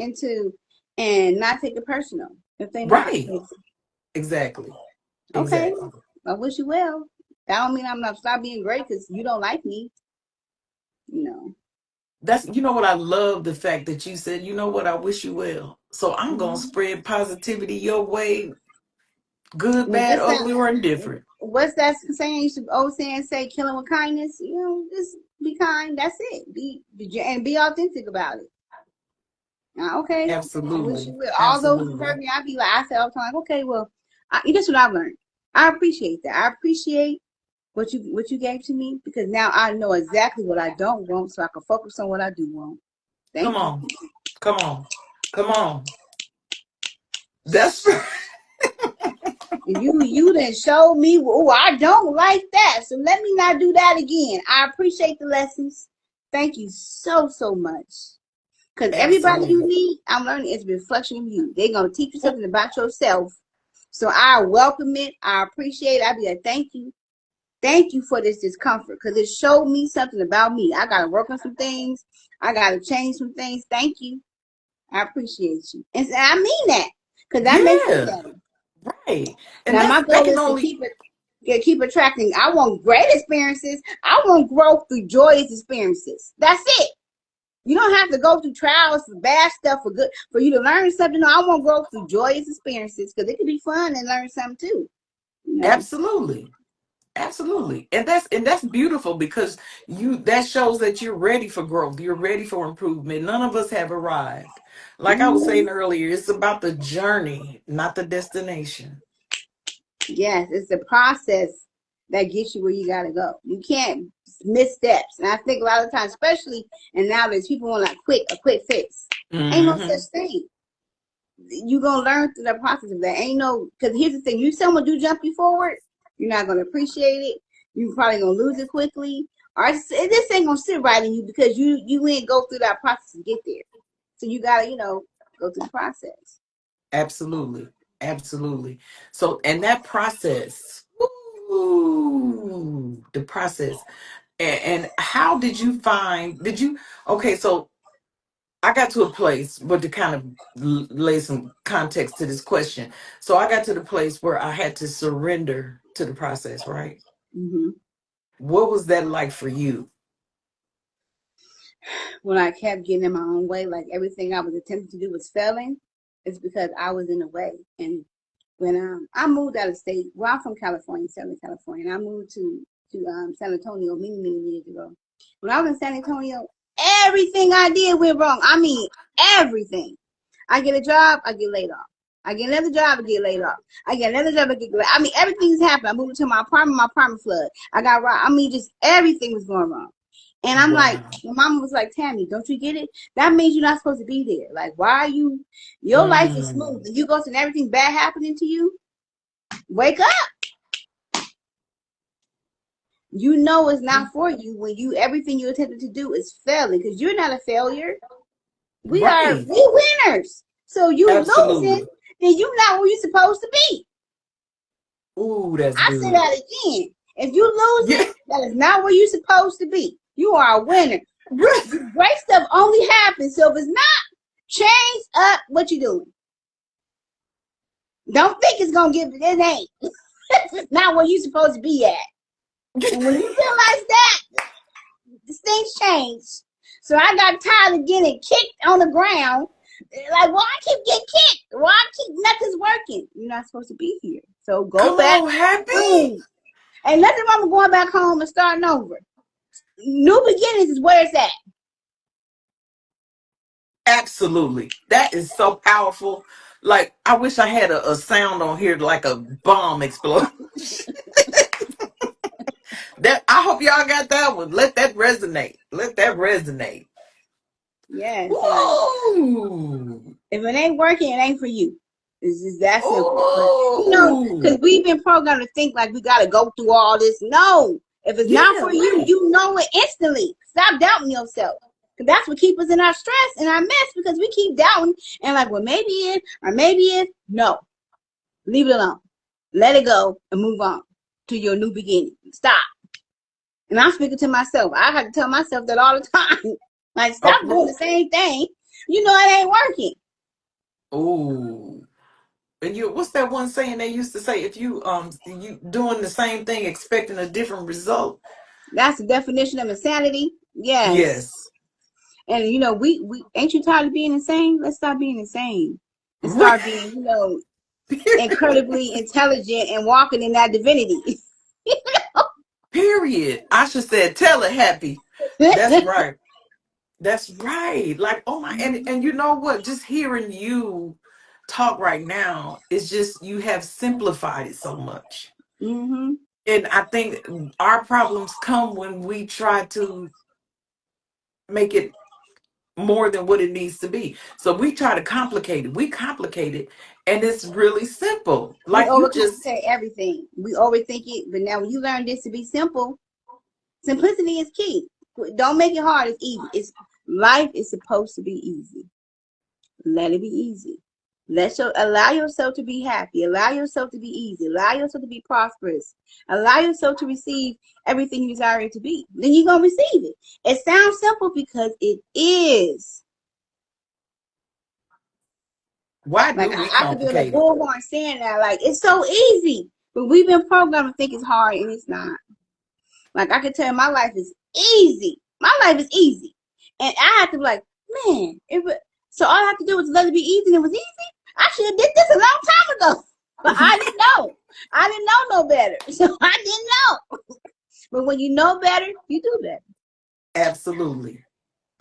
and not take it personal if they not. Right. Exactly. Okay, Exactly. I wish you well. That don't mean I'm not stop being great because you don't like me. You know. That's what I love the fact that you said, I wish you well. So I'm gonna Mhm. spread positivity your way, good, bad, What's ugly, or that? indifferent. What's that saying? You should old saying say killing with kindness. Just be kind. That's it. And be authentic about it. Okay, I wish you Absolutely. would. All those who Absolutely. hurt me, I'd be like, I said all the time, like, okay, well, that's what I've learned. I appreciate that. I appreciate what you gave to me because now I know exactly what I don't want, so I can focus on what I do want. Come Thank you. on. Come on. Come on. That's right. You done showed me. Oh, I don't like that, so let me not do that again. I appreciate the lessons. Thank you so much. Because everybody you Absolutely. meet, I'm learning it's a reflection of you. They're gonna teach you something about yourself. So I welcome it. I appreciate it. I be like, thank you. Thank you for this discomfort because it showed me something about me. I got to work on some things. I got to change some things. Thank you. I appreciate you. And I mean that because that makes me Yeah, better. right. And Now, my that goal can is to only keep attracting. I want great experiences. I want growth through joyous experiences. That's it. You don't have to go through trials for bad stuff for good for you to learn something. No, I want growth through joyous experiences because it can be fun and learn something too. You know. absolutely. Absolutely. And that's beautiful because that shows that you're ready for growth. You're ready for improvement. None of us have arrived. Like I was Mhm. saying earlier, it's about the journey, not the destination. Yes, it's the process that gets you where you gotta go. You can't miss steps. And I think a lot of times, especially and nowadays, people want like a quick fix. Ain't no such Hmm. thing. You gonna learn through the process of that. Ain't no because here's the thing: you someone do jump you forward, you're not gonna appreciate it. You probably gonna lose it quickly, or this ain't gonna sit right in you because you ain't go through that process to get there. So you gotta go through the process. Absolutely. Absolutely. So, and that process, ooh, the process. And how did you okay, so I got to a place, but to kind of lay some context to this question. So I got to the place where I had to surrender to the process, right? Hmm. What was that like for you? When I kept getting in my own way, like everything I was attempting to do was failing, it's because I was in the way. And when I moved out of state, well, I'm from California, Southern California, and I moved to San Antonio many years ago. When I was in San Antonio, everything I did went wrong. I mean, everything. I get a job, I get laid off. I get another job, I get laid off. I get another job, I get laid. I mean, everything's happened. I moved into my apartment flood. I got right. I mean, just everything was going wrong. And I'm like, Wow. my mama was like, Tammy, don't you get it? That means you're not supposed to be there. Like, why are you? Your life is smooth, Mm, and you go to everything bad happening to you. Wake up. You know it's not for you when you everything you attempted to do is failing because you're not a failure. right. We winners. So you losing, Absolutely. then you not where you're supposed to be. Ooh, that's I say good. that again. If you losing, Yeah. that is not where you're supposed to be. You are a winner. Great stuff only happens. So if it's not, change up what you're doing. Don't think it's gonna give it. It ain't. It's not where you're supposed to be at. And when you realize that, these things change. So I got tired of getting kicked on the ground. Like, why I keep getting kicked? Why I keep nothing's working? You're not supposed to be here. So go Come back on, Happy. home. Ain't nothing wrong with going back home and starting over. New beginnings is where it's at. Absolutely. That is so powerful. Like, I wish I had a sound on here like a bomb explosion. That I hope y'all got that one. Let that resonate. Let that resonate. Yes, like Ooh. if it ain't working, it ain't for you. It's just that simple. But Ooh. because we've been programmed to think like we gotta go through all this. No. If it's not Yeah, for you, right. you know it instantly. Stop doubting yourself. Because that's what keeps us in our stress and our mess because we keep doubting and like, well, maybe it or maybe it. No. Leave it alone. Let it go and move on to your new beginning. Stop. And I'm speaking to myself. I have to tell myself that all the time. Like, stop doing Oh, the same thing. You know it ain't working. ooh. And what's that one saying they used to say? If you doing the same thing expecting a different result. That's the definition of insanity. Yes. Yes. And we ain't you tired of being insane? Let's stop being insane and Right. start being, incredibly intelligent and walking in that divinity. Period. I should say tell it happy. That's right. That's right. Like, oh my, and you know what? Just hearing you talk right now is just you have simplified it so much. Hmm. And I think our problems come when we try to make it more than what it needs to be. So we try to complicate it. We complicate it, and it's really simple. We Like you just overcomplicate everything. We overthink it. But now when you learn this to be simple, simplicity is key. Don't make it hard. It's easy. Life is supposed to be easy. Let it be easy. Allow yourself to be happy. Allow yourself to be easy. Allow yourself to be prosperous. Allow yourself to receive everything you desire it to be. Then you're gonna receive it. It sounds simple because it is. Why Like do we I could be on a complicate it? bullhorn saying that, like it's so easy. But we've been programmed to think it's hard and it's not. Like I can tell you my life is easy. My life is easy. And I have to be like, man, so all I have to do was let it be easy and it was easy. I should have did this a long time ago. But I didn't know. I didn't know no better. So I didn't know. But when you know better, you do better. Absolutely.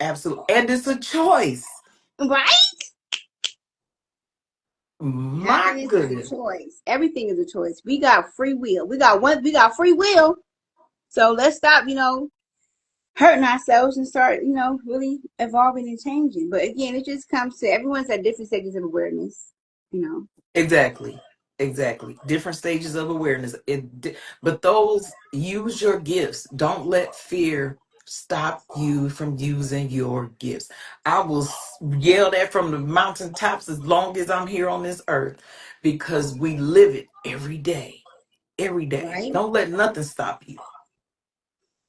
Absolutely. And it's a choice. Right? My Happiness is a goodness. choice. Everything is a choice. We got free will. We got free will. So let's stop, hurting ourselves and start, really evolving and changing. But again, it just comes to everyone's at different stages of awareness. Exactly. Exactly. Different stages of awareness. But those, use your gifts. Don't let fear stop you from using your gifts. I will yell that from the mountaintops as long as I'm here on this earth, because we live it every day. Every day. Right? Don't let nothing stop you.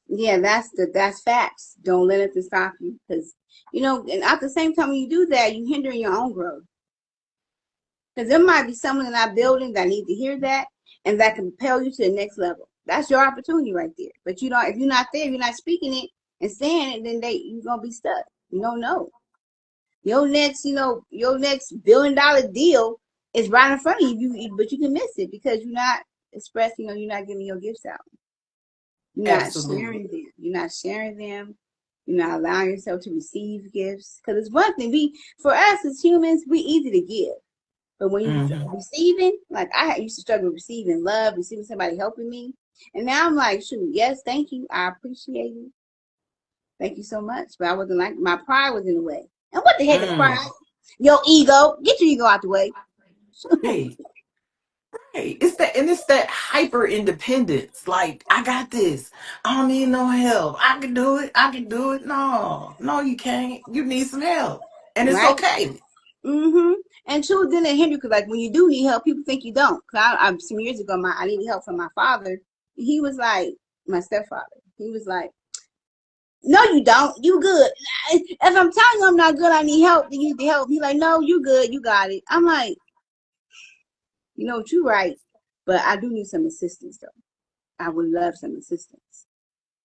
Yeah, that's facts. Don't let it stop you because and at the same time when you do that, you hindering your own growth. Because there might be someone in our building that need to hear that and that can propel you to the next level. That's your opportunity right there. But if you're not there, you're not speaking it and saying it, then you're gonna be stuck. You don't know. Your next $1 billion deal is right in front of but you can miss it because you're not expressing, you're not giving your gifts out. You're not Absolutely. sharing them. You're not sharing them. You're not allowing yourself to receive gifts. Because it's one thing, for us as humans, we easy to give. But when you Hmm. receiving, like I used to struggle with receiving love, receiving somebody helping me. And now I'm like, shoot, yes, thank you. I appreciate you. Thank you so much. But I wasn't like, my pride was in the way. And what the heck is Mm. pride? Your ego. Get your ego out the way. Hey, hey, it's that hyper independence. Like, I got this. I don't need no help. I can do it. I can do it. No, no, you can't. You need some help. And it's Right? okay. Mm-hmm. And two, then it hinder because like when you do need help, people think you don't. Cause some years ago, I needed help from my father. He was like my stepfather. He was like, "No, you don't. You good. If I'm telling you I'm not good, I need help. Then you need to help." He like, "No, you good. You got it." I'm like, you're right, but I do need some assistance though. I would love some assistance.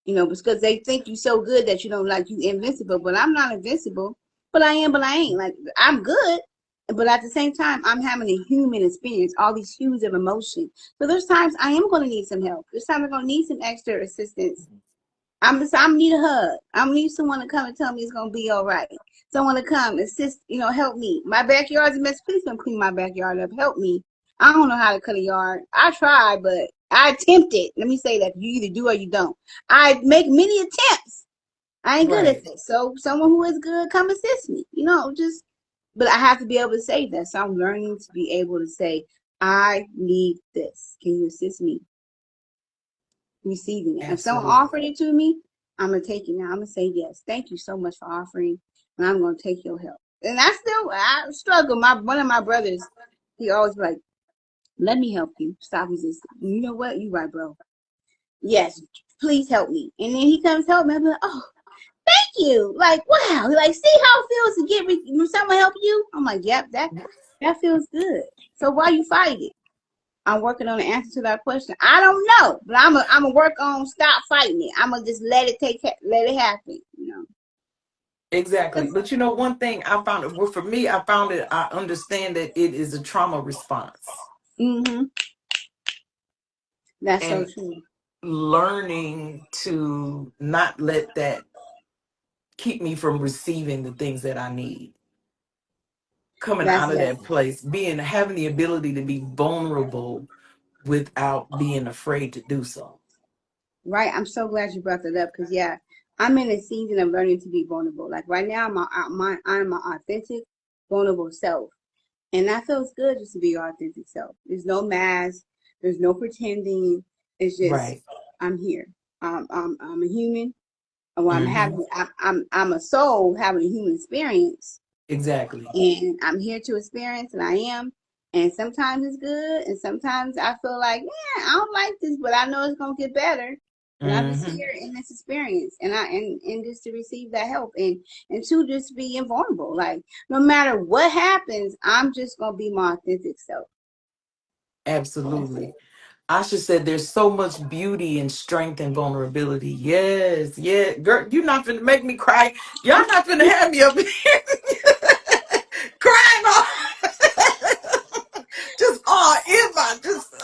Because they think you so good that you don't like you invincible, but I'm not invincible. But I am, but I ain't. Like I'm good, but at the same time, I'm having a human experience, all these hues of emotion. So there's times I am going to need some help. There's times I'm going to need some extra assistance. I'm need a hug. I'm need someone to come and tell me it's going to be all right. Someone to come assist, help me. My backyard's a mess. Please come clean my backyard up. Help me. I don't know how to cut a yard. I try, but I attempt it. Let me say that you either do or you don't. I make many attempts. I ain't good at Right. this. So someone who is good, come assist me. But I have to be able to say that. So I'm learning to be able to say, I need this. Can you assist me receiving it? If someone Absolutely. offered it to me, I'm gonna take it now. I'm gonna say yes. Thank you so much for offering, and I'm gonna take your help. And I struggle. One of my brothers, he always be like, let me help you. Stop resisting. You know what? You right, bro. Yes, please help me. And then he comes help me. I'm like, oh, thank you. Like, wow. Like, see how it feels to get when someone help you? I'm like, yep, that feels good. So why you fight it? I'm working on the answer to that question. I don't know, but I'm a work on stop fighting it. I'm gonna just let it happen. Exactly. 'Cause- But one thing I found it, well, for me, I understand that it is a trauma response. mhm, that's so And true. learning to not let that keep me from receiving the things that I need. Coming That's out of yes, that place, having the ability to be vulnerable without being afraid to do so. right. I'm so glad you brought that up because yeah, I'm in a season of learning to be vulnerable. Like right now, I'm my authentic, vulnerable self. And that feels good just to be your authentic self. There's no mask. There's no pretending. It's just Right. I'm here. I'm a human. Well, Hmm. I'm a soul having a human experience. Exactly. And I'm here to experience, and I am. And sometimes it's good, and sometimes I feel like, yeah, I don't like this, but I know it's gonna get better. And I'm just Hmm. here in this experience, and just to receive that help, and to just be invulnerable. Like no matter what happens, I'm just gonna be my authentic self. That's Absolutely. it. Asha said there's so much beauty and strength and vulnerability. Yes, yeah. Girl, you're not finna make me cry. Y'all not finna have me up here crying all just all in my just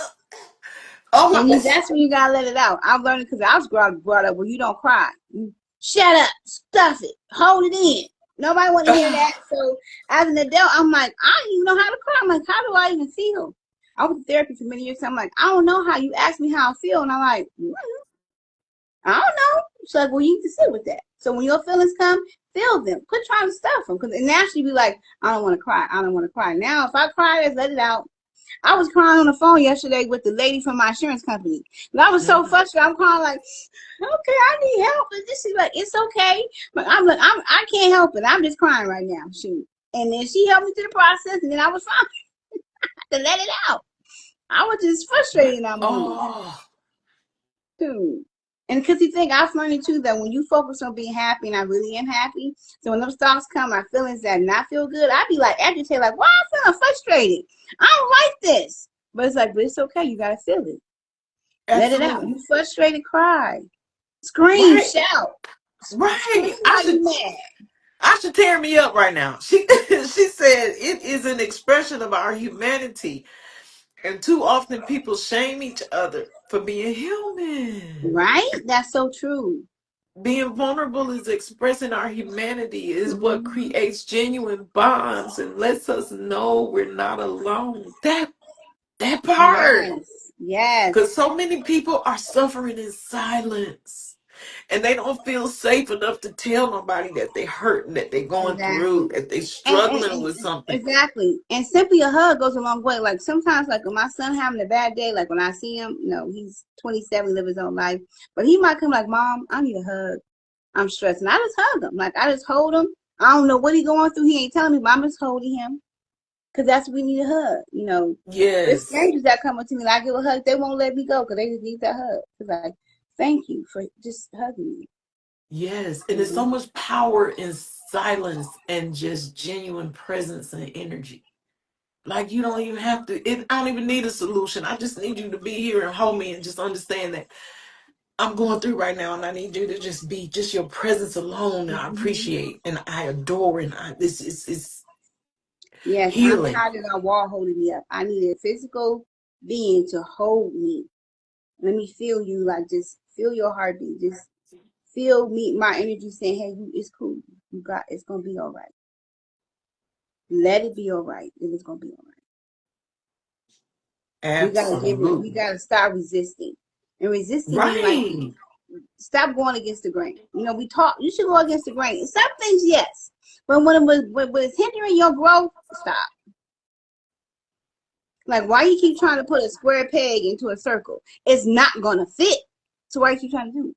oh And my that's when you gotta let it out. I've learned because I was brought up where you don't cry. You shut up, stuff it, hold it in. Nobody want to hear that. So as an adult, I'm like, I don't even know how to cry. I'm like, how do I even feel? I was in therapy for many years. So I'm like, I don't know how you ask me how I feel, and I'm like, I don't know. She's like, well, you need to sit with that. So when your feelings come, feel them. Quit trying to stuff them, because naturally be like, I don't want to cry. I don't want to cry. Now, if I cry, just let it out. I was crying on the phone yesterday with the lady from my insurance company. And I was so Mhm. frustrated. I'm crying like, okay, I need help. And this is like, it's okay. But I'm like, I can't help it. I'm just crying right now. Shoot. And then she helped me through the process, and then I was fine to let it out. I was just frustrated in that moment Oh, too. And because you think I've learned too that when you focus on being happy, and I really am happy, so when those thoughts come, my feelings that not feel good, I be like agitated, like, why I'm feeling frustrated? I don't like this. But it's like, but it's okay. You gotta feel it. Let it out. absolutely. You frustrated, cry, scream, Right, shout, right. scream like you mad. I should tear me up right now. She she said it is an expression of our humanity. And too often people shame each other for being human. Right? That's so true. Being vulnerable is expressing our humanity, is what Mhm. creates genuine bonds and lets us know we're not alone. That part. Yes. Yes. Because so many people are suffering in silence. And they don't feel safe enough to tell nobody that they're hurting, that they're going through, Exactly. that they're And, struggling with something. exactly. And simply a hug goes a long way. Like sometimes, like when my son having a bad day, like when I see him, he's 27, live his own life, but he might come like, Mom, I need a hug. I'm stressed. And I just hug him. Like I just hold him. I don't know what he's going through. He ain't telling me, but I'm just holding him. Because that's what we need a hug. There's Yes. strangers that come up to me, and I give a hug, they won't let me go because they just need that hug. It's like, thank you for just hugging me. Yes, and there's so Mhm. much power in silence and just genuine presence and energy. Like you don't even have to. I don't even need a solution. I just need you to be here and hold me and just understand that I'm going through right now, and I need you to just be just your presence alone. I Mhm. appreciate and I adore, and this is Yes, I'm healing. tired of that wall holding me up. I need a physical being to hold me. Let me feel you, like just feel your heartbeat. Just feel me, my energy saying, hey, it's cool. It's going to be all right. Let it be all right. And it's going to be all right. We Absolutely gotta stop resisting. And resisting mean like right, stop going against the grain. We talk you should go against the grain. Some things, yes. But when it's hindering your growth, stop. Like why you keep trying to put a square peg into a circle? It's not gonna fit. So why you keep trying to do it?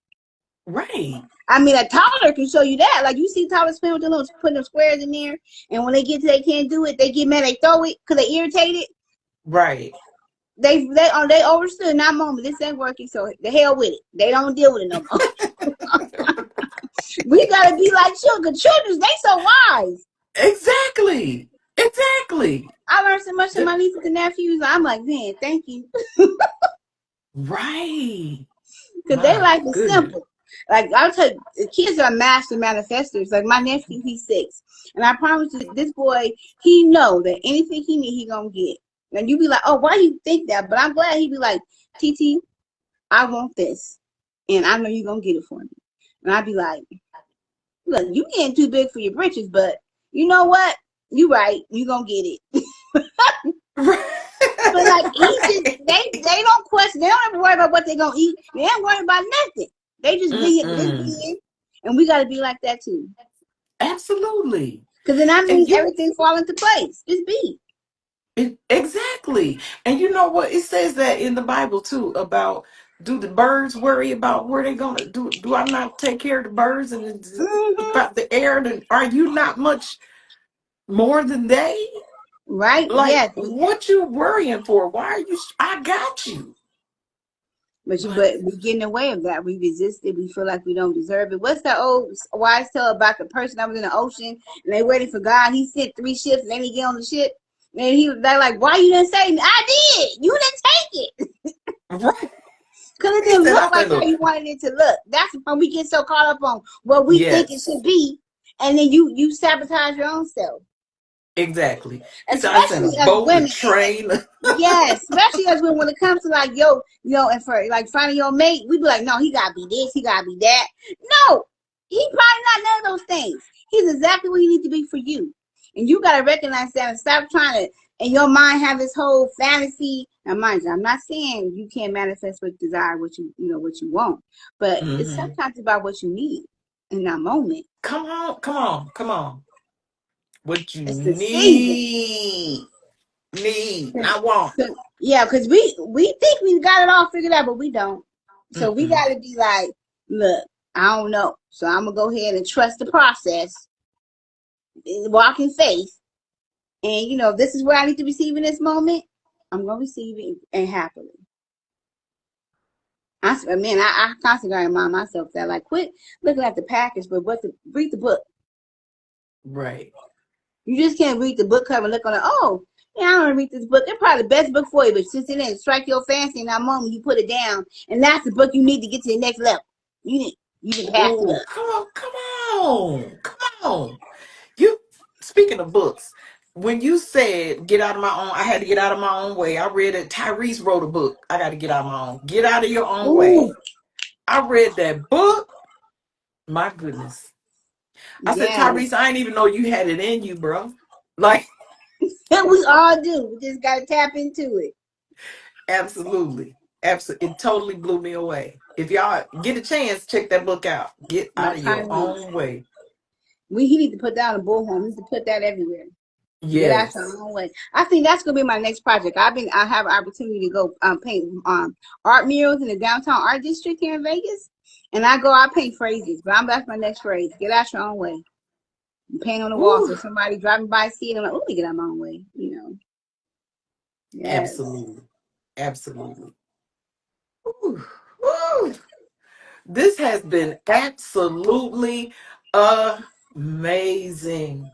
right, I mean, a toddler can show you that. Like you see toddlers playing with the little putting them squares in there, and when they get to they can't do it, they get mad, they throw it because they irritated. right. They overstood in that moment. This ain't working, so the hell with it. They don't deal with it no more. We gotta be like children. Children, they so wise. Exactly, exactly. I learned so much from Th- my nieces and nephews. I'm like, man, thank you, Right. because their My life is goodness. simple. Like I'll tell you, the kids are master manifestors. Like my nephew, he's 6, and I promise you, this boy, he know that anything he need, he gonna get. And you be like, oh, why you think that? But I'm glad he be like, TT, I want this, and I know you gonna get it for me. And I be like, look, you getting too big for your britches, but you know what? You right, you gonna get it. But like he just Right. they don't question. They don't ever worry about what they gonna eat. They don't worry about nothing. They just Mm-mm. be in, and we gotta be like that too. Absolutely. Because then that And means everything fall into place. Just be. exactly. And you know what? It says that in the Bible too about do the birds worry about where they're gonna do I not take care of the birds and Hmm. about the air? And are you not much more than they. Right? Like, Yes. what you worrying for? Why are you? I got you. But But we get in the way of that. We resist it. We feel like we don't deserve it. What's that old wise tale about the person that was in the ocean and they waiting for God? He sent 3 ships and then he get on the ship. And they're like, why you didn't say me? I did. You didn't take it. right. Because it He didn't said, look "I like said, how look, you wanted it to look. That's when we get so caught up on what we think it yes, should be. And then you sabotage your own self. exactly." He said, "I sent a Especially as boat, a women. train." Yes, especially as when it comes to like and for like finding your mate, we be like, no, he gotta be this, he gotta be that. No, he probably not none of those things. He's exactly what he needs to be for you, and you gotta recognize that and stop trying to in your mind have this whole fantasy. Now, mind you, I'm not saying you can't manifest with desire what what you want, but it's Hmm. sometimes about what you need in that moment. Come on, come on, come on. What you It's the season. not want. Yeah, because we think we got it all figured out, but we don't. So we Mm-mm. got to be like, look, I don't know. So I'm gonna go ahead and trust the process, walk in faith, and if this is where I need to receive in this moment, I'm gonna receive it and happily. I constantly gotta remind myself that, like, quit looking at the package, but read the book. Right. You just can't read the book cover and look on it. Oh, yeah, I don't read this book. It's probably the best book for you, but since it didn't strike your fancy in that moment, you put it down, and that's the book you need to get to the next level. You can pass it Oh, up. come on, come on, come on. You speaking of books, when you said get out of my own, I had to get out of my own way. I read it. Tyrese wrote a book. I got to get out of my own. Get out of your own Ooh, way. I read that book. My goodness. I said, yes. Tyrese, I didn't even know you had it in you, bro. Like, And we all do. We just gotta tap into it. absolutely. Absolutely. It totally blew me away. If y'all get a chance, check that book out. Get My out of your Tyrese. own way. He need to put down a bullhorn. He needs to put that everywhere. Get out your Yes. own way. I think that's gonna be my next project. I have an opportunity to go paint art murals in the downtown art district here in Vegas, and I paint phrases. But that's my next phrase. Get out your own way. You paint on the wall Woo. so somebody driving by see it and like, oh, let me get out my own way. Yes, Absolutely. Absolutely. Woo. Woo. This has been absolutely amazing.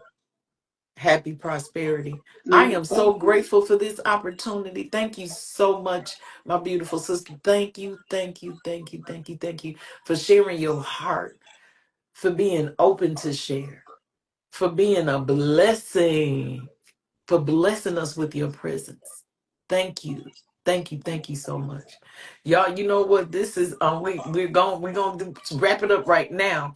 Happy prosperity. I am thank so you. grateful for this opportunity. Thank you so much, my beautiful sister. Thank you, thank you, thank you, thank you, thank you for sharing your heart, for being open to share, for being a blessing, for blessing us with your presence. Thank you. Thank you. Thank you so much. Y'all, you know what? This is we're going to wrap it up right now.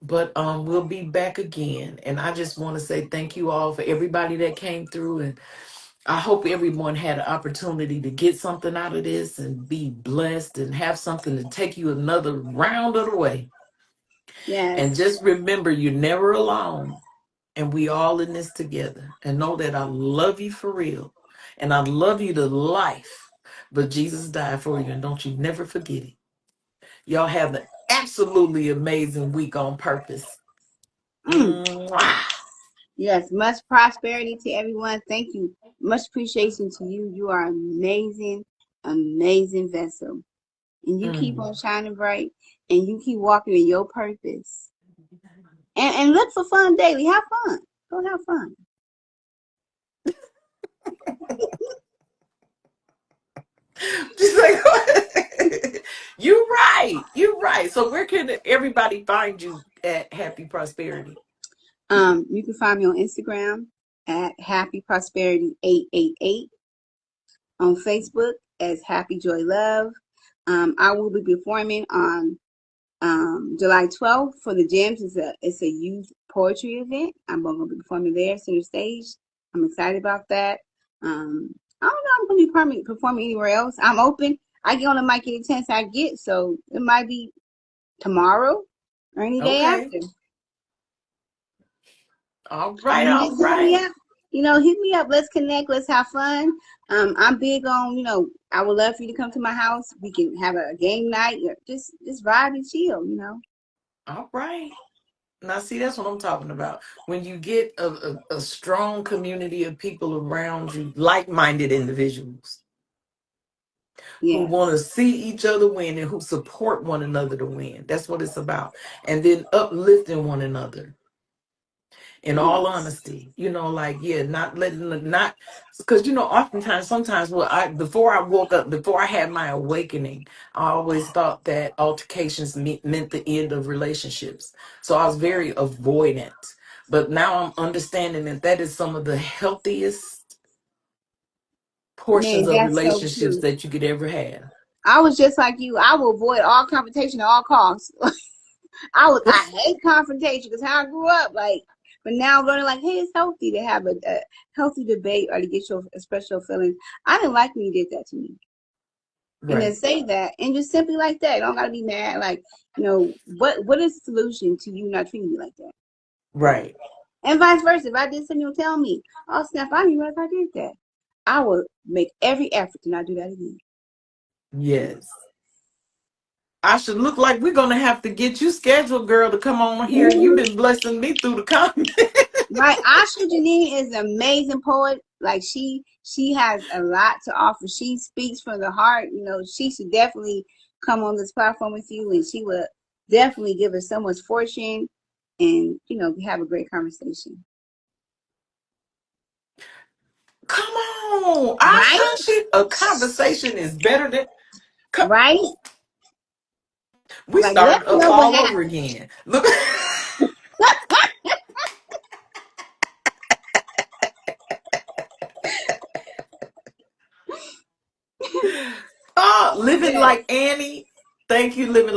But we'll be back again. And I just want to say thank you all for everybody that came through, and I hope everyone had an opportunity to get something out of this and be blessed and have something to take you another round of the way. And Yes, just remember you're never alone, and we all in this together. And know that I love you for real. And I love you to life. But Jesus died for you, and don't you never forget it. Y'all have an absolutely amazing week on purpose. mm. Mwah. Yes. Much prosperity to everyone. Thank you. Much appreciation to you. You are amazing, amazing vessel, and you keep Mm. on shining bright, and you keep walking in your purpose. And look for fun daily. Have fun. Go have fun. She's like, you're right. You're right. So where can everybody find you at Happy Prosperity? You can find me on Instagram at Happy Prosperity 888, on Facebook as Happy Joy Love. I will be performing on July 12th for the Gems. It's a youth poetry event. I'm going to be performing there, center stage. I'm excited about that. I don't know. I'm going to be performing anywhere else. I'm open. I get on the mic any chance I get, so it might be tomorrow or any day Okay. after. All And right. when All they hit me right. up, hit me up. Let's connect. Let's have fun. I'm big on, I would love for you to come to my house. We can have a game night. Or just vibe and chill. All right. Now, see, that's what I'm talking about. When you get a strong community of people around you, like-minded individuals who want to Yes. see each other win and who support one another to win. That's what it's about. And then uplifting one another. In all Yes. honesty, like, yeah, not letting not because oftentimes, sometimes, well, I before I woke up, before I had my awakening, I always thought that altercations meant the end of relationships. So I was very avoidant. But now I'm understanding that that is some of the healthiest portions Man, of that's so relationships true. that you could ever have. I was just like you. I will avoid all confrontation at all costs. I hate confrontation because how I grew up, like, but now I'm learning like, hey, it's healthy to have a healthy debate or to get your express your feelings. I didn't like when you did that to me. And then Right, say that and just simply like that. You don't gotta be mad. Like, what is the solution to you not treating me like that? right. And vice versa. If I did something, you'll tell me, oh snap, I didn't realize I did that. I will make every effort to not do that again. Yes. I should look like we're gonna have to get you scheduled, girl, to come on here. You've been blessing me through the comments. Right. Asha Janine is an amazing poet. Like she has a lot to offer. She speaks from the heart. She should definitely come on this platform with you and she would definitely give us so much fortune and have a great conversation. Come on, Right? Asha. A conversation is better than. Right? We Like let started me up know what all over happened. again. Look, oh, living Yes. like Annie. Thank you, living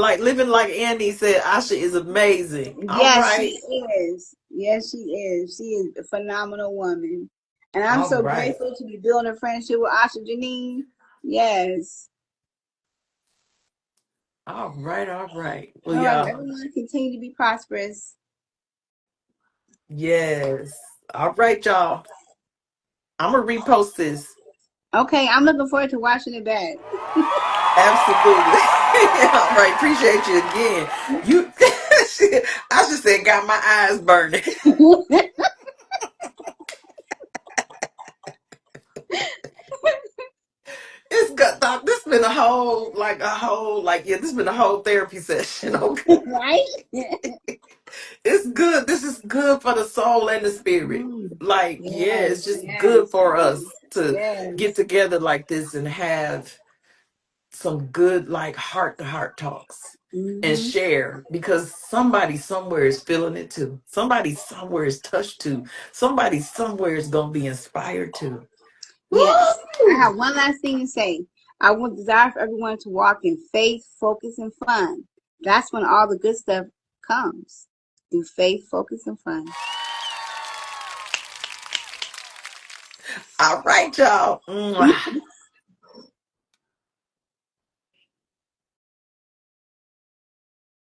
like Annie said. Asha is amazing. All Yes, she right, is. Yes, she is. She is a phenomenal woman. And I'm all so right, grateful to be building a friendship with Asha Janine. Yes. all right, all right. Well, All right, y'all, everyone continue to be prosperous. yes. All right, y'all. I'm gonna repost this. Okay, I'm looking forward to watching it back. Absolutely. All right. Appreciate you again. You, I just said, got my eyes burning. It's got this been yeah, this been a whole therapy session. Okay. Right? It's good. This is good for the soul and the spirit. Mm. Like, yeah, it's Yes, just good yes, for yes, us to get yes. together like this and have some good, like, heart to heart talks and Hmm. share, because somebody somewhere is feeling it too. Somebody somewhere is touched too. Somebody somewhere is gonna be inspired too. Yes. I Woo! have one last thing to say. I want desire for everyone to walk in faith, focus, and fun. That's when all the good stuff comes. Through faith, focus, and fun. All right, y'all. Mwah.